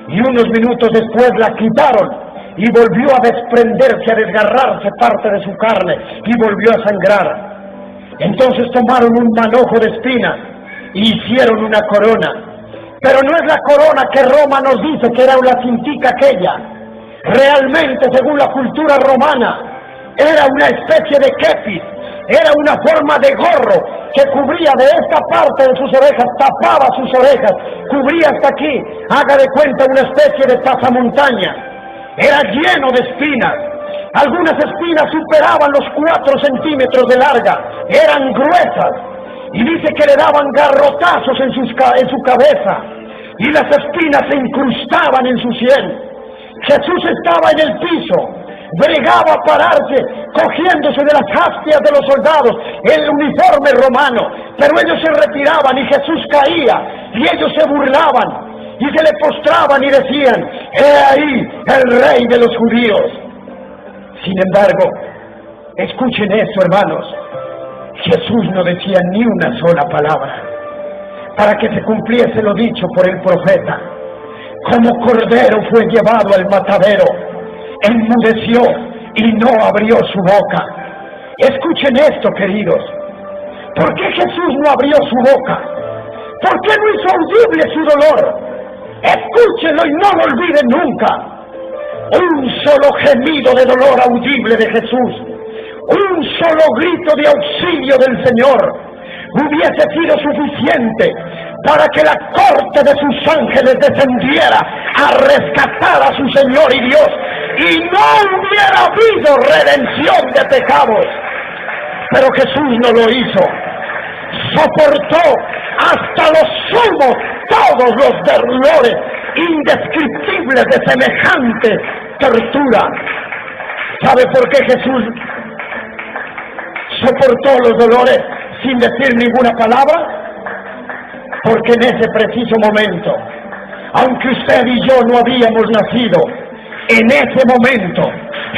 [SPEAKER 1] y unos minutos después la quitaron, y volvió a desprenderse, a desgarrarse parte de su carne, y volvió a sangrar. Entonces tomaron un manojo de espinas, y hicieron una corona. Pero no es la corona que Roma nos dice que era la cintica aquella. Realmente, según la cultura romana, era una especie de kepis, era una forma de gorro que cubría de esta parte de sus orejas, tapaba sus orejas, cubría hasta aquí, haga de cuenta una especie de pasamontaña. Era lleno de espinas. Algunas espinas superaban los 4 centímetros de larga, eran gruesas, y dice que le daban garrotazos en su cabeza, y las espinas se incrustaban en su sien. Jesús estaba en el piso, bregaba a pararse, cogiéndose de las hastias de los soldados, el uniforme romano, pero ellos se retiraban y Jesús caía, y ellos se burlaban, y se le postraban y decían: «He ahí el rey de los judíos». Sin embargo, escuchen esto, hermanos, Jesús no decía ni una sola palabra, para que se cumpliese lo dicho por el profeta. Como cordero fue llevado al matadero, enmudeció y no abrió su boca. Escuchen esto, queridos. ¿Por qué Jesús no abrió su boca? ¿Por qué no hizo audible su dolor? Escúchenlo y no lo olviden nunca. Un solo gemido de dolor audible de Jesús, un solo grito de auxilio del Señor, hubiese sido suficiente para que la corte de sus ángeles descendiera a rescatar a su Señor y Dios, y no hubiera habido redención de pecados. Pero Jesús no lo hizo. Soportó hasta lo sumo todos los dolores indescriptibles de semejante tortura. ¿Sabe por qué Jesús soportó los dolores sin decir ninguna palabra? Porque en ese preciso momento, aunque usted y yo no habíamos nacido, en ese momento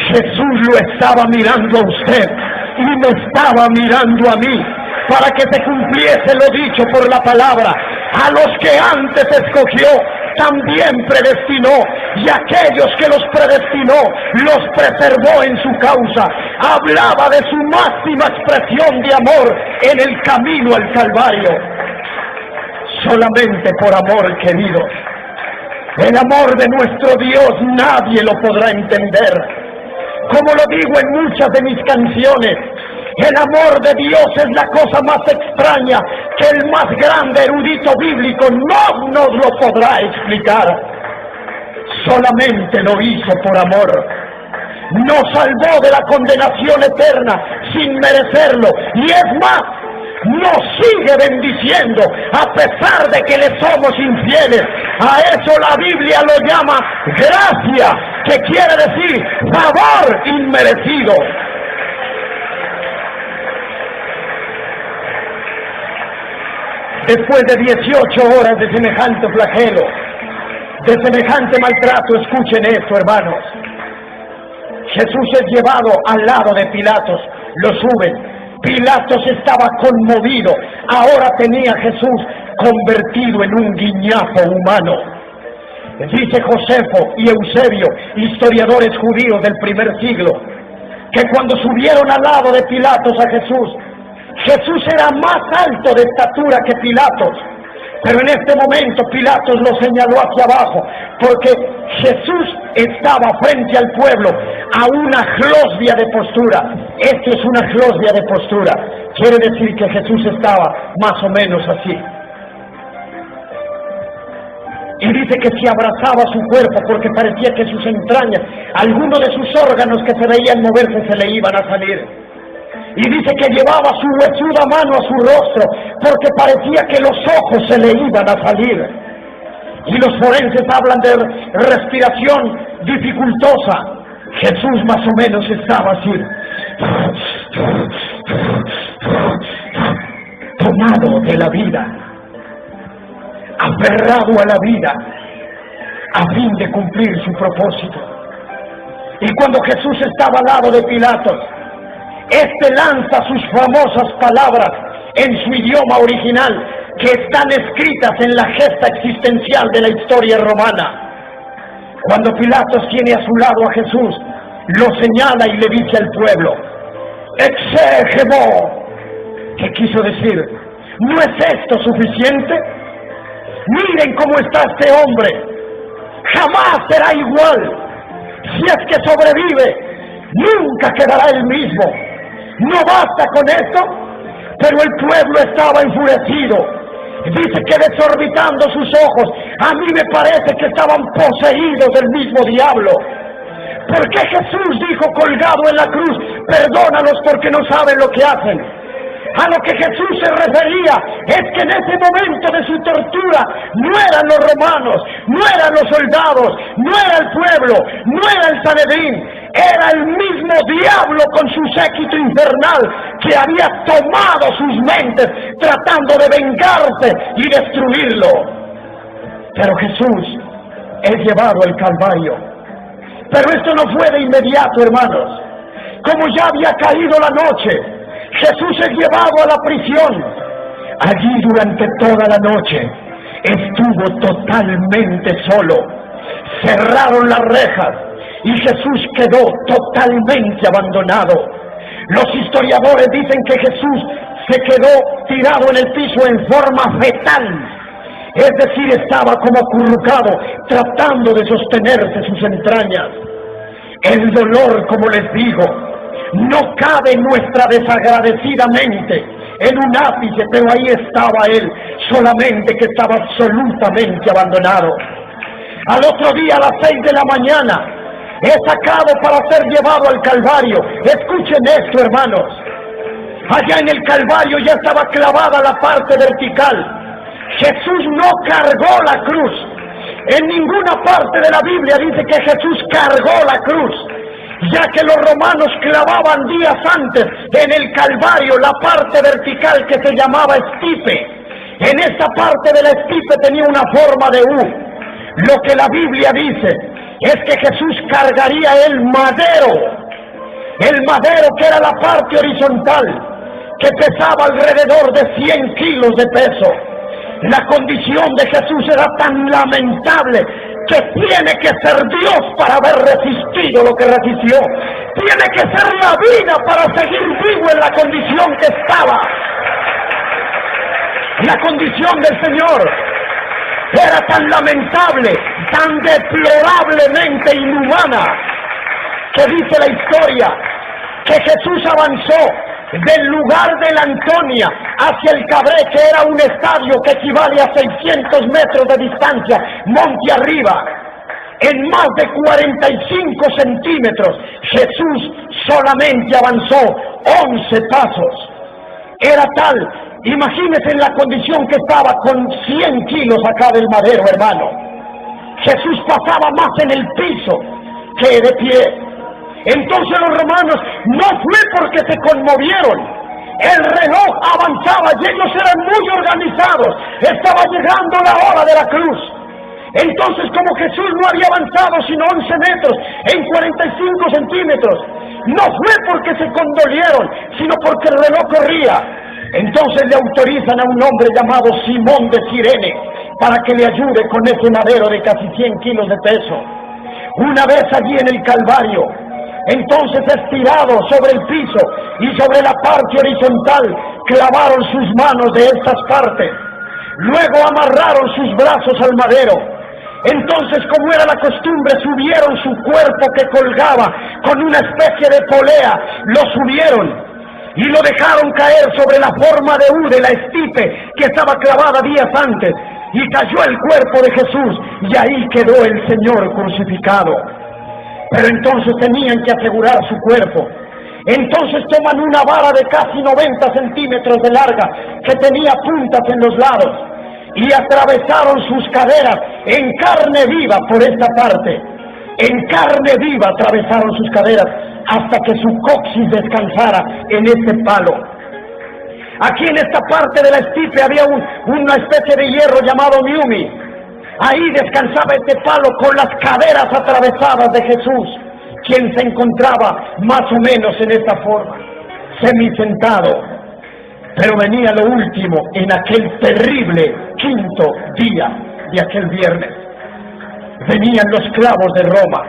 [SPEAKER 1] Jesús lo estaba mirando a usted y me estaba mirando a mí, para que se cumpliese lo dicho por la palabra: a los que antes escogió también predestinó, y aquellos que los predestinó los preservó en su causa. Hablaba de su máxima expresión de amor en el camino al Calvario. Solamente por amor, queridos. El amor de nuestro Dios nadie lo podrá entender. Como lo digo en muchas de mis canciones, el amor de Dios es la cosa más extraña que el más grande erudito bíblico no nos lo podrá explicar. Solamente lo hizo por amor. Nos salvó de la condenación eterna sin merecerlo, y es más, nos sigue bendiciendo a pesar de que le somos infieles. A eso la Biblia lo llama gracia, que quiere decir favor inmerecido. Después de 18 horas de semejante flagelo, de semejante maltrato, escuchen esto, hermanos. Jesús es llevado al lado de Pilatos, lo suben. Pilatos estaba conmovido, ahora tenía a Jesús convertido en un guiñapo humano. Dice Josefo y Eusebio, historiadores judíos del primer siglo, que cuando subieron al lado de Pilatos a Jesús, Jesús era más alto de estatura que Pilatos, Pero en este momento Pilatos lo señaló hacia abajo, porque Jesús estaba frente al pueblo a una glosbia de postura. Esto es una glosbia de postura. Quiere decir que Jesús estaba más o menos así. Y dice que se abrazaba su cuerpo porque parecía que sus entrañas, algunos de sus órganos que se veían moverse, se le iban a salir. Y dice que llevaba su huesuda mano a su rostro porque parecía que los ojos se le iban a salir. Y los forenses hablan de respiración dificultosa. Jesús más o menos estaba así, tomado de la vida, aferrado a la vida, a fin de cumplir su propósito. Y cuando Jesús estaba al lado de Pilatos, este lanza sus famosas palabras en su idioma original, que están escritas en la gesta existencial de la historia romana. Cuando Pilatos tiene a su lado a Jesús, lo señala y le dice al pueblo: exégemo. ¿Qué quiso decir? ¿No es esto suficiente? Miren cómo está este hombre, jamás será igual. Si es que sobrevive, nunca quedará el mismo. ¿No basta con esto? Pero el pueblo estaba enfurecido. Dice que desorbitando sus ojos, a mí me parece que estaban poseídos del mismo diablo. Porque Jesús dijo colgado en la cruz: perdónalos porque no saben lo que hacen. A lo que Jesús se refería es que en ese momento de su tortura no eran los romanos, no eran los soldados, no era el pueblo, no era el Sanedrín, era el mismo diablo con su séquito infernal que había tomado sus mentes tratando de vengarse y destruirlo. Pero Jesús es llevado al Calvario. Pero esto no fue de inmediato, hermanos. Como ya había caído la noche, Jesús es llevado a la prisión. Allí durante toda la noche estuvo totalmente solo. Cerraron las rejas y Jesús quedó totalmente abandonado. Los historiadores dicen que Jesús se quedó tirado en el piso en forma fetal. Es decir, estaba como acurrucado, tratando de sostenerse sus entrañas. El dolor, como les digo, no cabe en nuestra desagradecida mente en un ápice, pero ahí estaba él, solamente que estaba absolutamente abandonado. Al otro día, a las 6 de la mañana, es sacado para ser llevado al Calvario. Escuchen esto, hermanos. Allá en el Calvario ya estaba clavada la parte vertical. Jesús no cargó la cruz. En ninguna parte de la Biblia dice que Jesús cargó la cruz, ya que los romanos clavaban días antes en el Calvario la parte vertical que se llamaba estipe. En esta parte de la estipe tenía una forma de U. Lo que la Biblia dice es que Jesús cargaría el madero que era la parte horizontal, que pesaba alrededor de 100 kilos de peso. La condición de Jesús era tan lamentable que tiene que ser Dios para haber resistido lo que resistió. Tiene que ser la vida para seguir vivo en la condición que estaba. La condición del Señor era tan lamentable, tan deplorablemente inhumana, que dice la historia que Jesús avanzó del lugar de la Antonia hacia el Cabré, que era un estadio que equivale a 600 metros de distancia, monte arriba, en más de 45 centímetros. Jesús solamente avanzó 11 pasos. Era tal, imagínense en la condición que estaba, con 100 kilos acá del madero, hermano. Jesús pasaba más en el piso que de pie. Entonces los romanos no fue porque se conmovieron. El reloj avanzaba y ellos eran muy organizados. Estaba llegando la hora de la cruz. Entonces, como Jesús no había avanzado sino 11 metros en 45 centímetros, no fue porque se condolieron, sino porque el reloj corría. Entonces le autorizan a un hombre llamado Simón de Cirene para que le ayude con ese madero de casi 100 kilos de peso. Una vez allí en el Calvario, entonces estirado sobre el piso y sobre la parte horizontal, clavaron sus manos de estas partes. Luego amarraron sus brazos al madero. Entonces, como era la costumbre, subieron su cuerpo que colgaba con una especie de polea, lo subieron y lo dejaron caer sobre la forma de U de la estipe que estaba clavada días antes, y cayó el cuerpo de Jesús, y ahí quedó el Señor crucificado. Pero entonces tenían que asegurar su cuerpo. Entonces toman una vara de casi 90 centímetros de larga, que tenía puntas en los lados, y atravesaron sus caderas en carne viva por esta parte. En carne viva atravesaron sus caderas hasta que su coxis descansara en este palo. Aquí en esta parte de la estipe había una especie de hierro llamado miumi. Ahí descansaba este palo con las caderas atravesadas de Jesús, quien se encontraba más o menos en esta forma, semisentado. Pero venía lo último en aquel terrible quinto día de aquel viernes. Venían los clavos de Roma,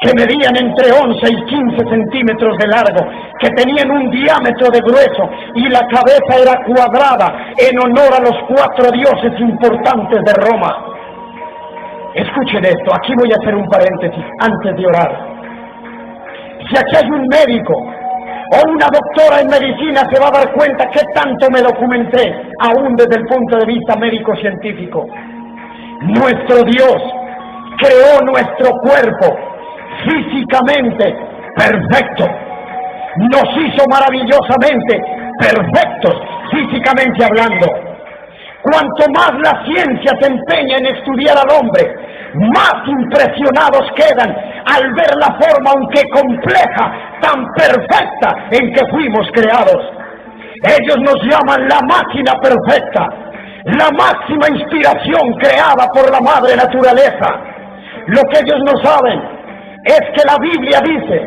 [SPEAKER 1] que medían entre 11 y 15 centímetros de largo, que tenían un diámetro de grueso, y la cabeza era cuadrada en honor a los 4 dioses importantes de Roma. Escuchen esto, aquí voy a hacer un paréntesis antes de orar. Si aquí hay un médico o una doctora en medicina, se va a dar cuenta que tanto me documenté, aún desde el punto de vista médico-científico. Nuestro Dios creó nuestro cuerpo físicamente perfecto. Nos hizo maravillosamente perfectos, físicamente hablando. Cuanto más la ciencia se empeña en estudiar al hombre, más impresionados quedan al ver la forma, aunque compleja, tan perfecta en que fuimos creados. Ellos nos llaman la máquina perfecta, la máxima inspiración creada por la madre naturaleza. Lo que ellos no saben es que la Biblia dice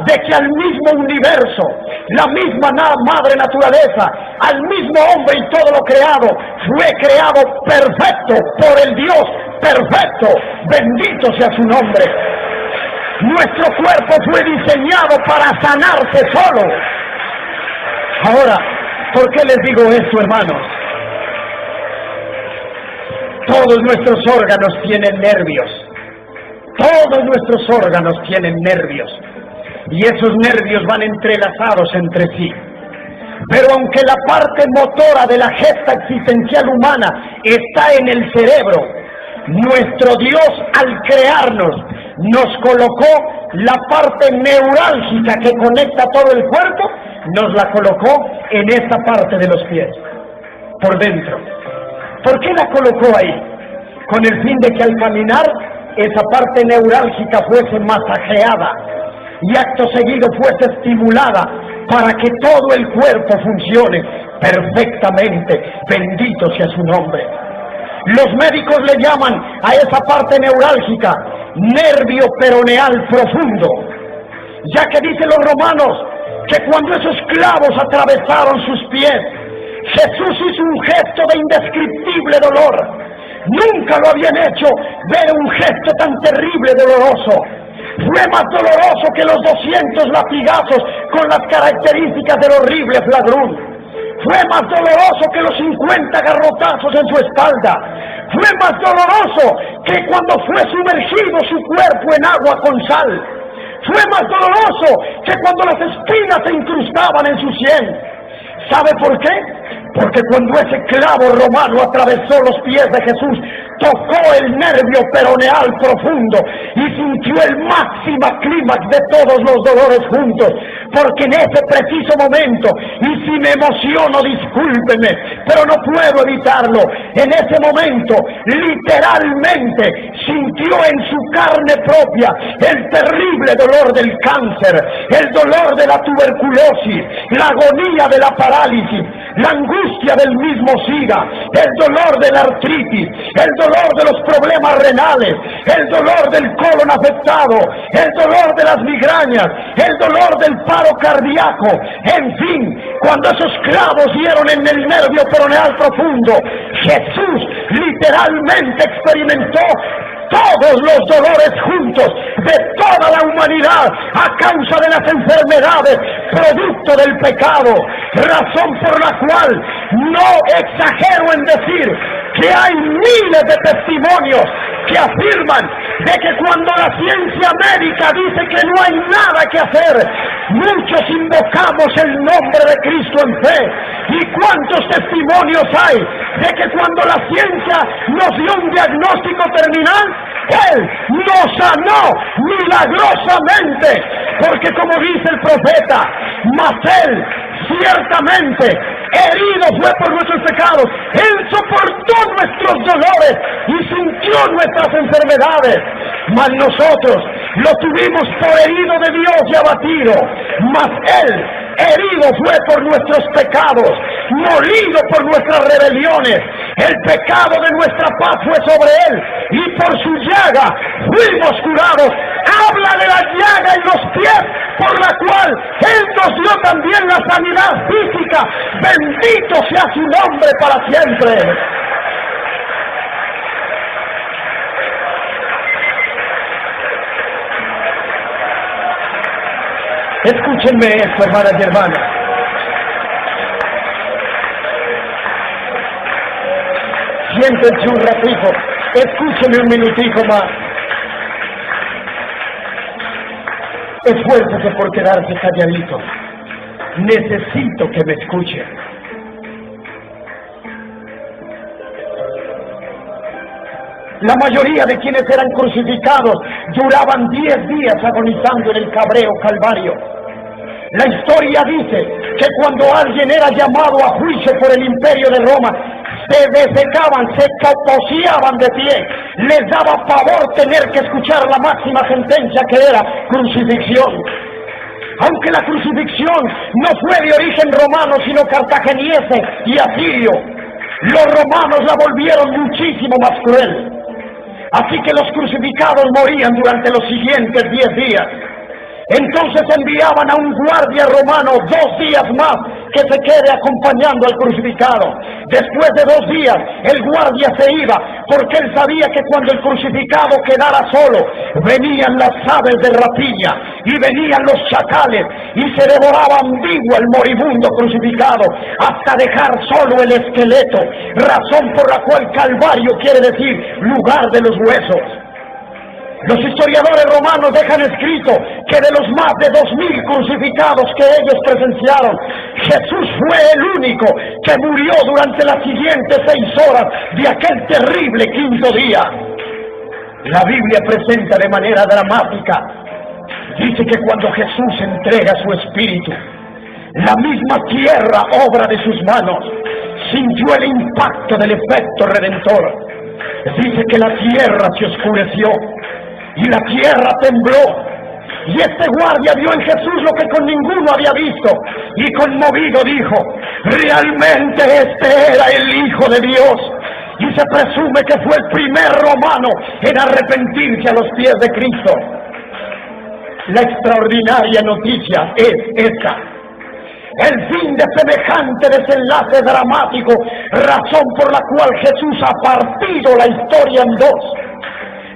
[SPEAKER 1] de que al mismo universo, la misma madre naturaleza, al mismo hombre y todo lo creado, fue creado perfecto por el Dios perfecto. Bendito sea su nombre. Nuestro cuerpo fue diseñado para sanarse solo. Ahora, ¿por qué les digo esto, hermanos? Todos nuestros órganos tienen nervios. Todos nuestros órganos tienen nervios. Y esos nervios van entrelazados entre sí. Pero aunque la parte motora de la gesta existencial humana está en el cerebro, nuestro Dios, al crearnos, nos colocó la parte neurálgica que conecta todo el cuerpo, nos la colocó en esta parte de los pies, por dentro. ¿Por qué la colocó ahí? Con el fin de que al caminar esa parte neurálgica fuese masajeada y acto seguido fuese estimulada para que todo el cuerpo funcione perfectamente. Bendito sea su nombre. Los médicos le llaman a esa parte neurálgica nervio peroneal profundo, ya que dicen los romanos que cuando esos clavos atravesaron sus pies, Jesús hizo un gesto de indescriptible dolor. Nunca lo habían hecho ver un gesto tan terrible, doloroso. Fue más doloroso que los 200 latigazos con las características del horrible flagrún. Fue más doloroso que los 50 garrotazos en su espalda. Fue más doloroso que cuando fue sumergido su cuerpo en agua con sal. Fue más doloroso que cuando las espinas se incrustaban en su sien. ¿Sabe por qué? Porque cuando ese clavo romano atravesó los pies de Jesús, tocó el nervio peroneal profundo y sintió el máximo clímax de todos los dolores juntos. Porque en ese preciso momento, y si me emociono, discúlpenme, pero no puedo evitarlo, en ese momento, literalmente, sintió en su carne propia el terrible dolor del cáncer, el dolor de la tuberculosis, la agonía de la parálisis, la angustia del mismo SIDA, el dolor de la artritis, el dolor de los problemas renales, el dolor del colon afectado, el dolor de las migrañas, el dolor del paro cardíaco. En fin, cuando esos clavos dieron en el nervio peroneal profundo, Jesús literalmente experimentó todos los dolores juntos de toda la humanidad a causa de las enfermedades producto del pecado, razón por la cual no exagero en decir que hay miles de testimonios que afirman de que cuando la ciencia médica dice que no hay nada que hacer, muchos invocamos el nombre de Cristo en fe. ¿Y cuántos testimonios hay de que cuando la ciencia nos dio un diagnóstico terminal, Él nos sanó milagrosamente? Porque como dice el profeta, mas Él ciertamente herido fue por nuestros pecados, Él soportó nuestros dolores y sintió nuestras enfermedades, mas nosotros lo tuvimos por herido de Dios y abatido, mas Él herido fue por nuestros pecados, molido por nuestras rebeliones, el pecado de nuestra paz fue sobre Él, y por su llaga fuimos curados. Habla de la llaga en los pies, por la cual Él nos dio también la sanidad física. Bendito sea su nombre para siempre. Escúchenme esto, hermanas y hermanos. Siéntense un ratito, escúchenme un minutico más. Esfuércese por quedarse calladito. Necesito que me escuchen. La mayoría de quienes eran crucificados duraban 10 días agonizando en el cabreo calvario. La historia dice que cuando alguien era llamado a juicio por el imperio de Roma, se desecaban, se copociaban de pie, les daba pavor tener que escuchar la máxima sentencia, que era crucifixión. Aunque la crucifixión no fue de origen romano, sino cartageniense y asirio, los romanos la volvieron muchísimo más cruel. Así que los crucificados morían durante los siguientes 10 días. Entonces enviaban a un guardia romano 2 días más que se quede acompañando al crucificado. Después de 2 días el guardia se iba, porque él sabía que cuando el crucificado quedara solo, venían las aves de rapiña y venían los chacales y se devoraban vivo el moribundo crucificado hasta dejar solo el esqueleto, razón por la cual Calvario quiere decir lugar de los huesos. Los historiadores romanos dejan escrito que de los más de 2000 crucificados que ellos presenciaron, Jesús fue el único que murió durante las siguientes 6 horas de aquel terrible 5.º día. La Biblia presenta de manera dramática, dice que cuando Jesús entrega su espíritu, la misma tierra, obra de sus manos, sintió el impacto del efecto redentor. Dice que la tierra se oscureció y la tierra tembló, y este guardia vio en Jesús lo que con ninguno había visto, y conmovido dijo: realmente este era el Hijo de Dios. Y se presume que fue el primer romano en arrepentirse a los pies de Cristo. La extraordinaria noticia es esta: el fin de semejante desenlace dramático, razón por la cual Jesús ha partido la historia en 2.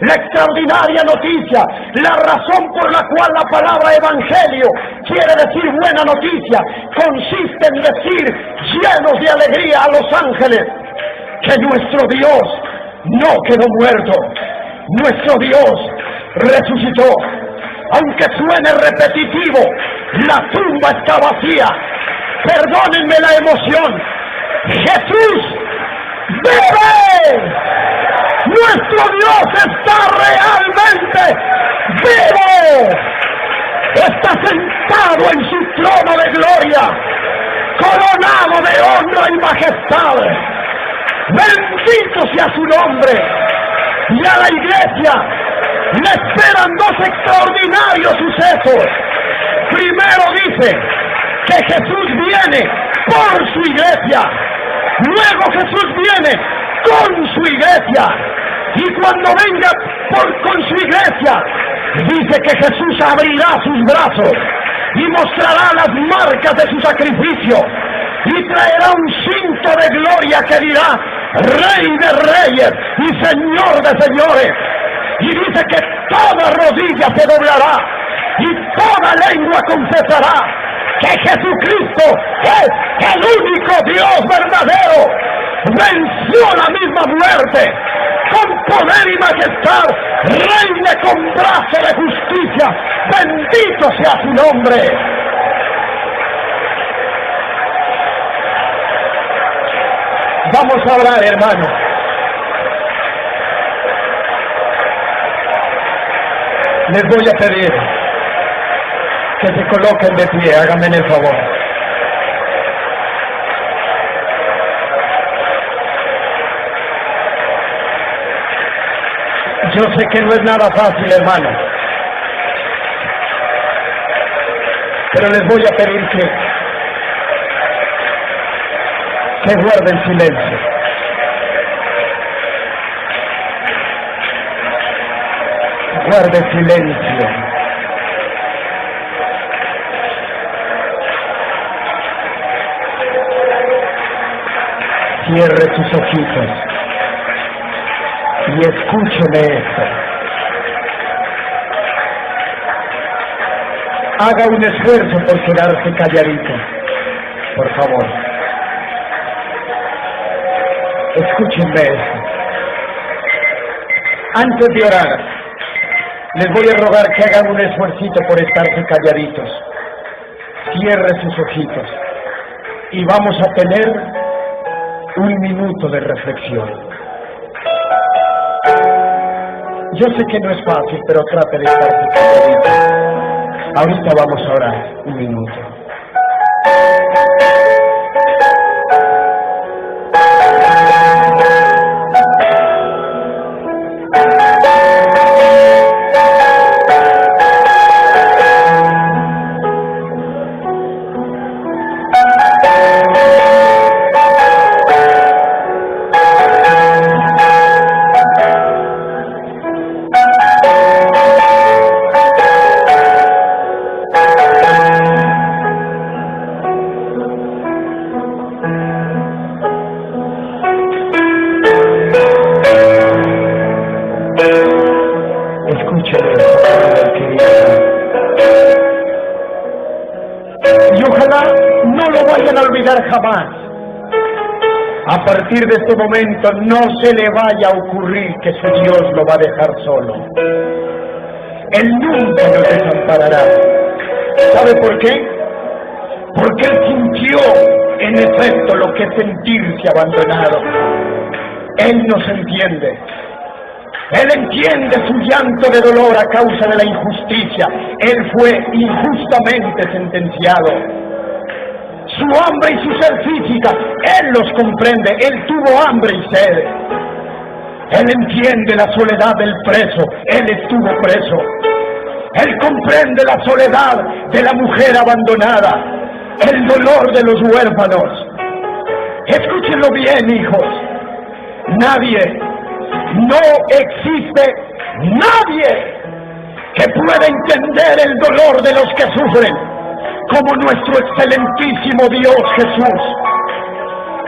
[SPEAKER 1] La extraordinaria noticia, la razón por la cual la palabra evangelio quiere decir buena noticia, consiste en decir, llenos de alegría a los ángeles, que nuestro Dios no quedó muerto, nuestro Dios resucitó. Aunque suene repetitivo, la tumba está vacía. Perdónenme la emoción. Jesús vive. Nuestro Dios está realmente vivo. Está sentado en su trono de gloria, coronado de honra y majestad. Bendito sea su nombre. Y a la iglesia le esperan 2 extraordinarios sucesos. Primero dice que Jesús viene por su iglesia. Luego Jesús viene con su iglesia. Y cuando venga con su iglesia, dice que Jesús abrirá sus brazos y mostrará las marcas de su sacrificio y traerá un cinto de gloria que dirá: Rey de reyes y Señor de señores. Y dice que toda rodilla se doblará y toda lengua confesará que Jesucristo es el único Dios verdadero. Venció la misma la muerte, con poder y majestad, reine con brazo de justicia, bendito sea su nombre. Vamos a orar, hermano. Les voy a pedir que se coloquen de pie, háganme el favor. Yo sé que no es nada fácil, hermano, pero les voy a pedir que guarden silencio. Guarde silencio. Cierre sus ojitos y escúcheme esto. Haga un esfuerzo por quedarse calladito, por favor. Escúchenme esto. Antes de orar, les voy a rogar que hagan un esfuercito por estarse calladitos. Cierre sus ojitos y vamos a tener un minuto de reflexión. Yo sé que no es fácil, pero trate de estarse calladito. Ahorita vamos a orar un minuto. Jamás. A partir de este momento no se le vaya a ocurrir que su Dios lo va a dejar solo. Él nunca nos desamparará. ¿Sabe por qué? Porque Él sintió en efecto lo que es sentirse abandonado. Él nos entiende. Él entiende su llanto de dolor a causa de la injusticia. Él fue injustamente sentenciado. Su hambre y su sed física, Él los comprende. Él tuvo hambre y sed. Él entiende la soledad del preso. Él estuvo preso. Él comprende la soledad de la mujer abandonada, el dolor de los huérfanos. Escúchenlo bien, hijos. Nadie, no existe nadie que pueda entender el dolor de los que sufren como nuestro excelentísimo Dios Jesús.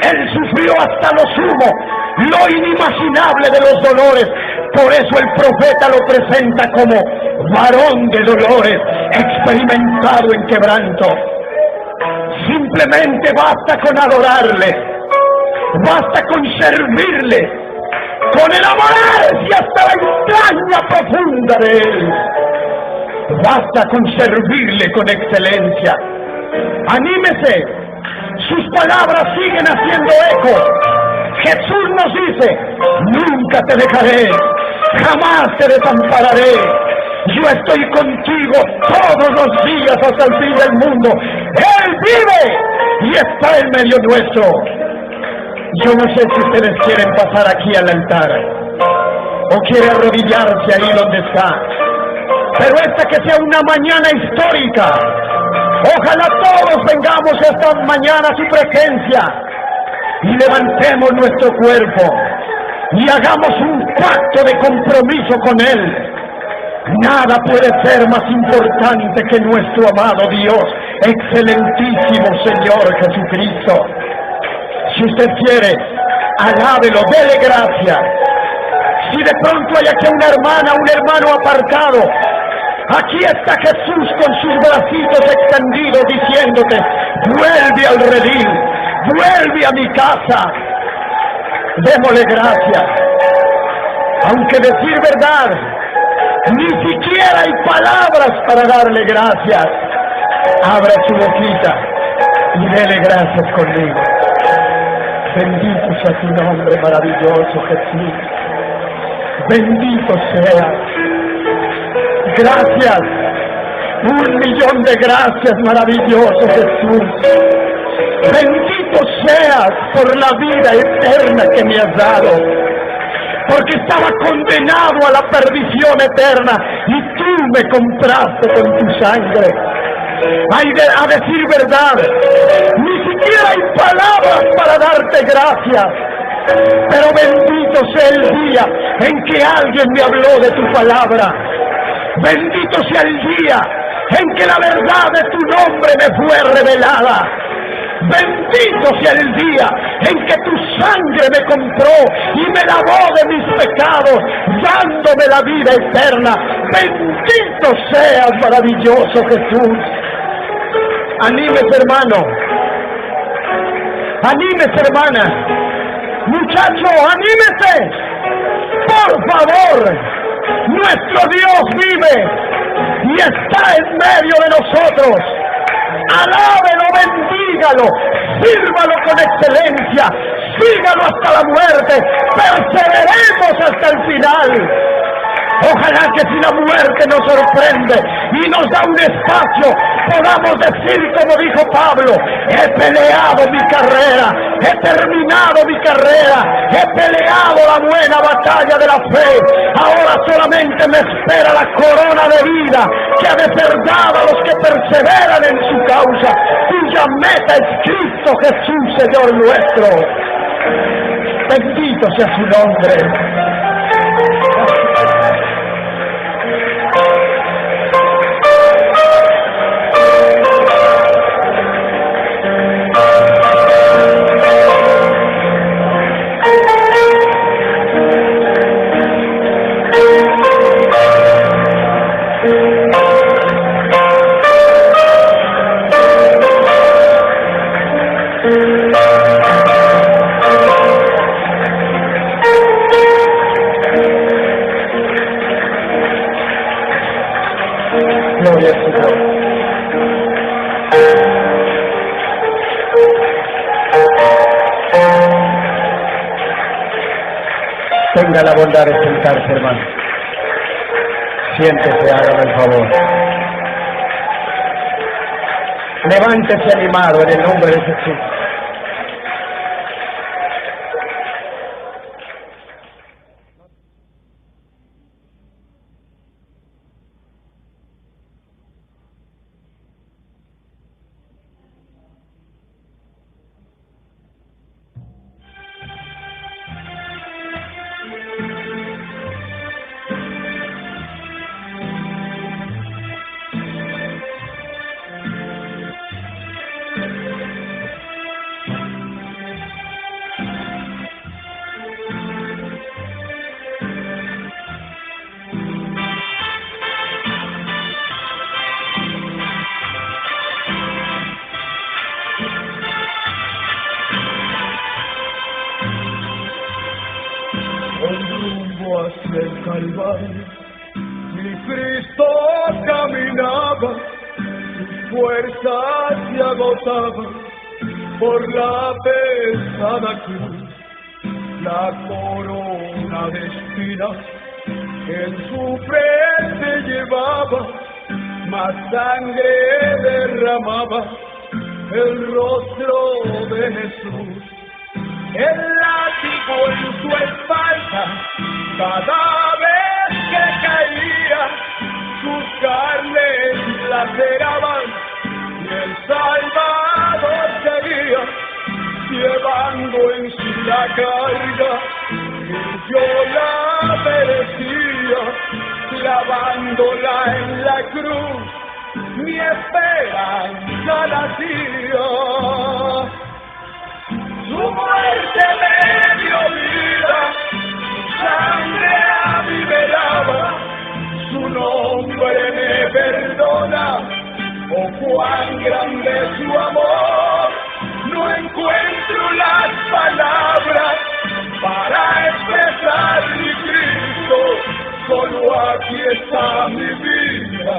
[SPEAKER 1] Él sufrió hasta lo sumo, lo inimaginable de los dolores. Por eso el profeta lo presenta como varón de dolores, experimentado en quebranto. Simplemente basta con adorarle, basta con servirle, con enamorarse hasta la entraña profunda de Él. Basta con servirle con excelencia. Anímese, sus palabras siguen haciendo eco. Jesús nos dice: nunca te dejaré, jamás te desampararé. Yo estoy contigo todos los días hasta el fin del mundo. Él vive y está en medio nuestro. Yo no sé si ustedes quieren pasar aquí al altar o quieren arrodillarse ahí donde está. Pero esta que sea una mañana histórica. Ojalá todos vengamos esta mañana a su presencia y levantemos nuestro cuerpo y hagamos un pacto de compromiso con Él. Nada puede ser más importante que nuestro amado Dios, excelentísimo Señor Jesucristo. Si usted quiere, alábelo, dele gracias. Si de pronto hay aquí una hermana, un hermano apartado, aquí está Jesús con sus bracitos extendidos diciéndote: vuelve al redil, vuelve a mi casa. Démosle gracias. Aunque decir verdad, ni siquiera hay palabras para darle gracias. Abra su boquita y dele gracias conmigo. Bendito sea tu nombre maravilloso, Jesús. Bendito sea. Gracias. 1.000.000 de gracias, maravilloso Jesús. Bendito seas por la vida eterna que me has dado, porque estaba condenado a la perdición eterna y tú me compraste con tu sangre. A decir verdad, ni siquiera hay palabras para darte gracias, pero bendito sea el día en que alguien me habló de tu palabra. Bendito sea el día en que la verdad de tu nombre me fue revelada. Bendito sea el día en que tu sangre me compró y me lavó de mis pecados, dándome la vida eterna. Bendito seas, maravilloso Jesús. Anímese, hermano. Anímese, hermana. Muchacho, anímese. Por favor, nuestro Dios vive y está en medio de nosotros. Alábelo, bendígalo, sírvalo con excelencia, sígalo hasta la muerte, perseveremos hasta el final. Ojalá que si la muerte nos sorprende y nos da un espacio, podamos decir como dijo Pablo: he peleado mi carrera, he terminado mi carrera, he peleado la buena batalla de la fe, ahora solamente me espera la corona de vida que ha de ser dada a los que perseveran en su causa, cuya meta es Cristo Jesús, Señor nuestro. Bendito sea su nombre. Gloria al Señor. Tenga la bondad de sentarse, hermano. Siéntese, hágame el favor. Levántese animado en el nombre de Jesús.
[SPEAKER 2] Hacia el Calvario, mi Cristo caminaba, sus fuerzas se agotaban por la pesada cruz, la corona de espinas que en su frente llevaba, más sangre derramaba el rostro de Jesús. El látigo en su espalda, cada vez que caía, sus carnes laceraban y el Salvador seguía, llevando en sí la carga y yo la merecía, clavándola en la cruz, mi esperanza nacía. Su muerte me dio vida, su sangre a mí me lava, su nombre me perdona, oh cuán grande es su amor. No encuentro las palabras aquí está mi vida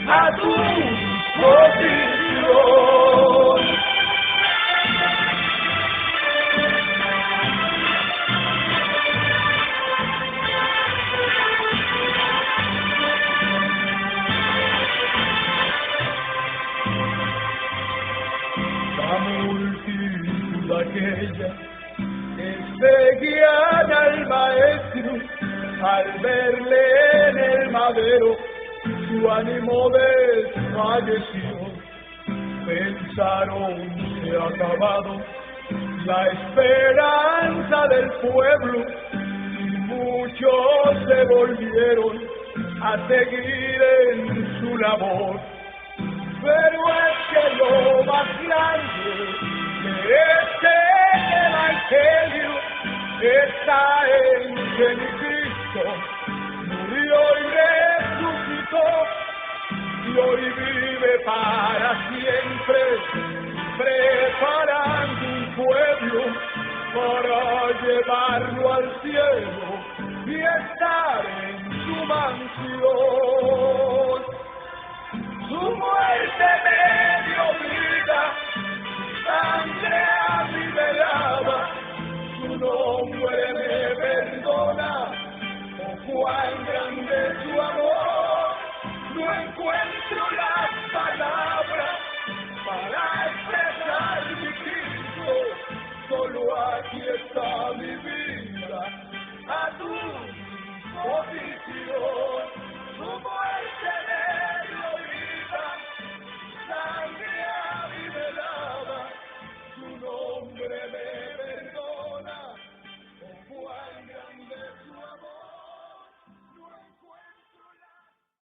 [SPEAKER 2] a tu disposición. La multitud aquella que seguían al maestro, al verle en el madero, su ánimo desfalleció. Pensaron se ha acabado la esperanza del pueblo y muchos se volvieron a seguir en su labor. Pero es que lo más grande de este evangelio está en que mi Cristo murió y resucitó y hoy vive para siempre, preparando un pueblo para llevarlo al cielo y estar en su mansión. Su muerte me dio vida, sangre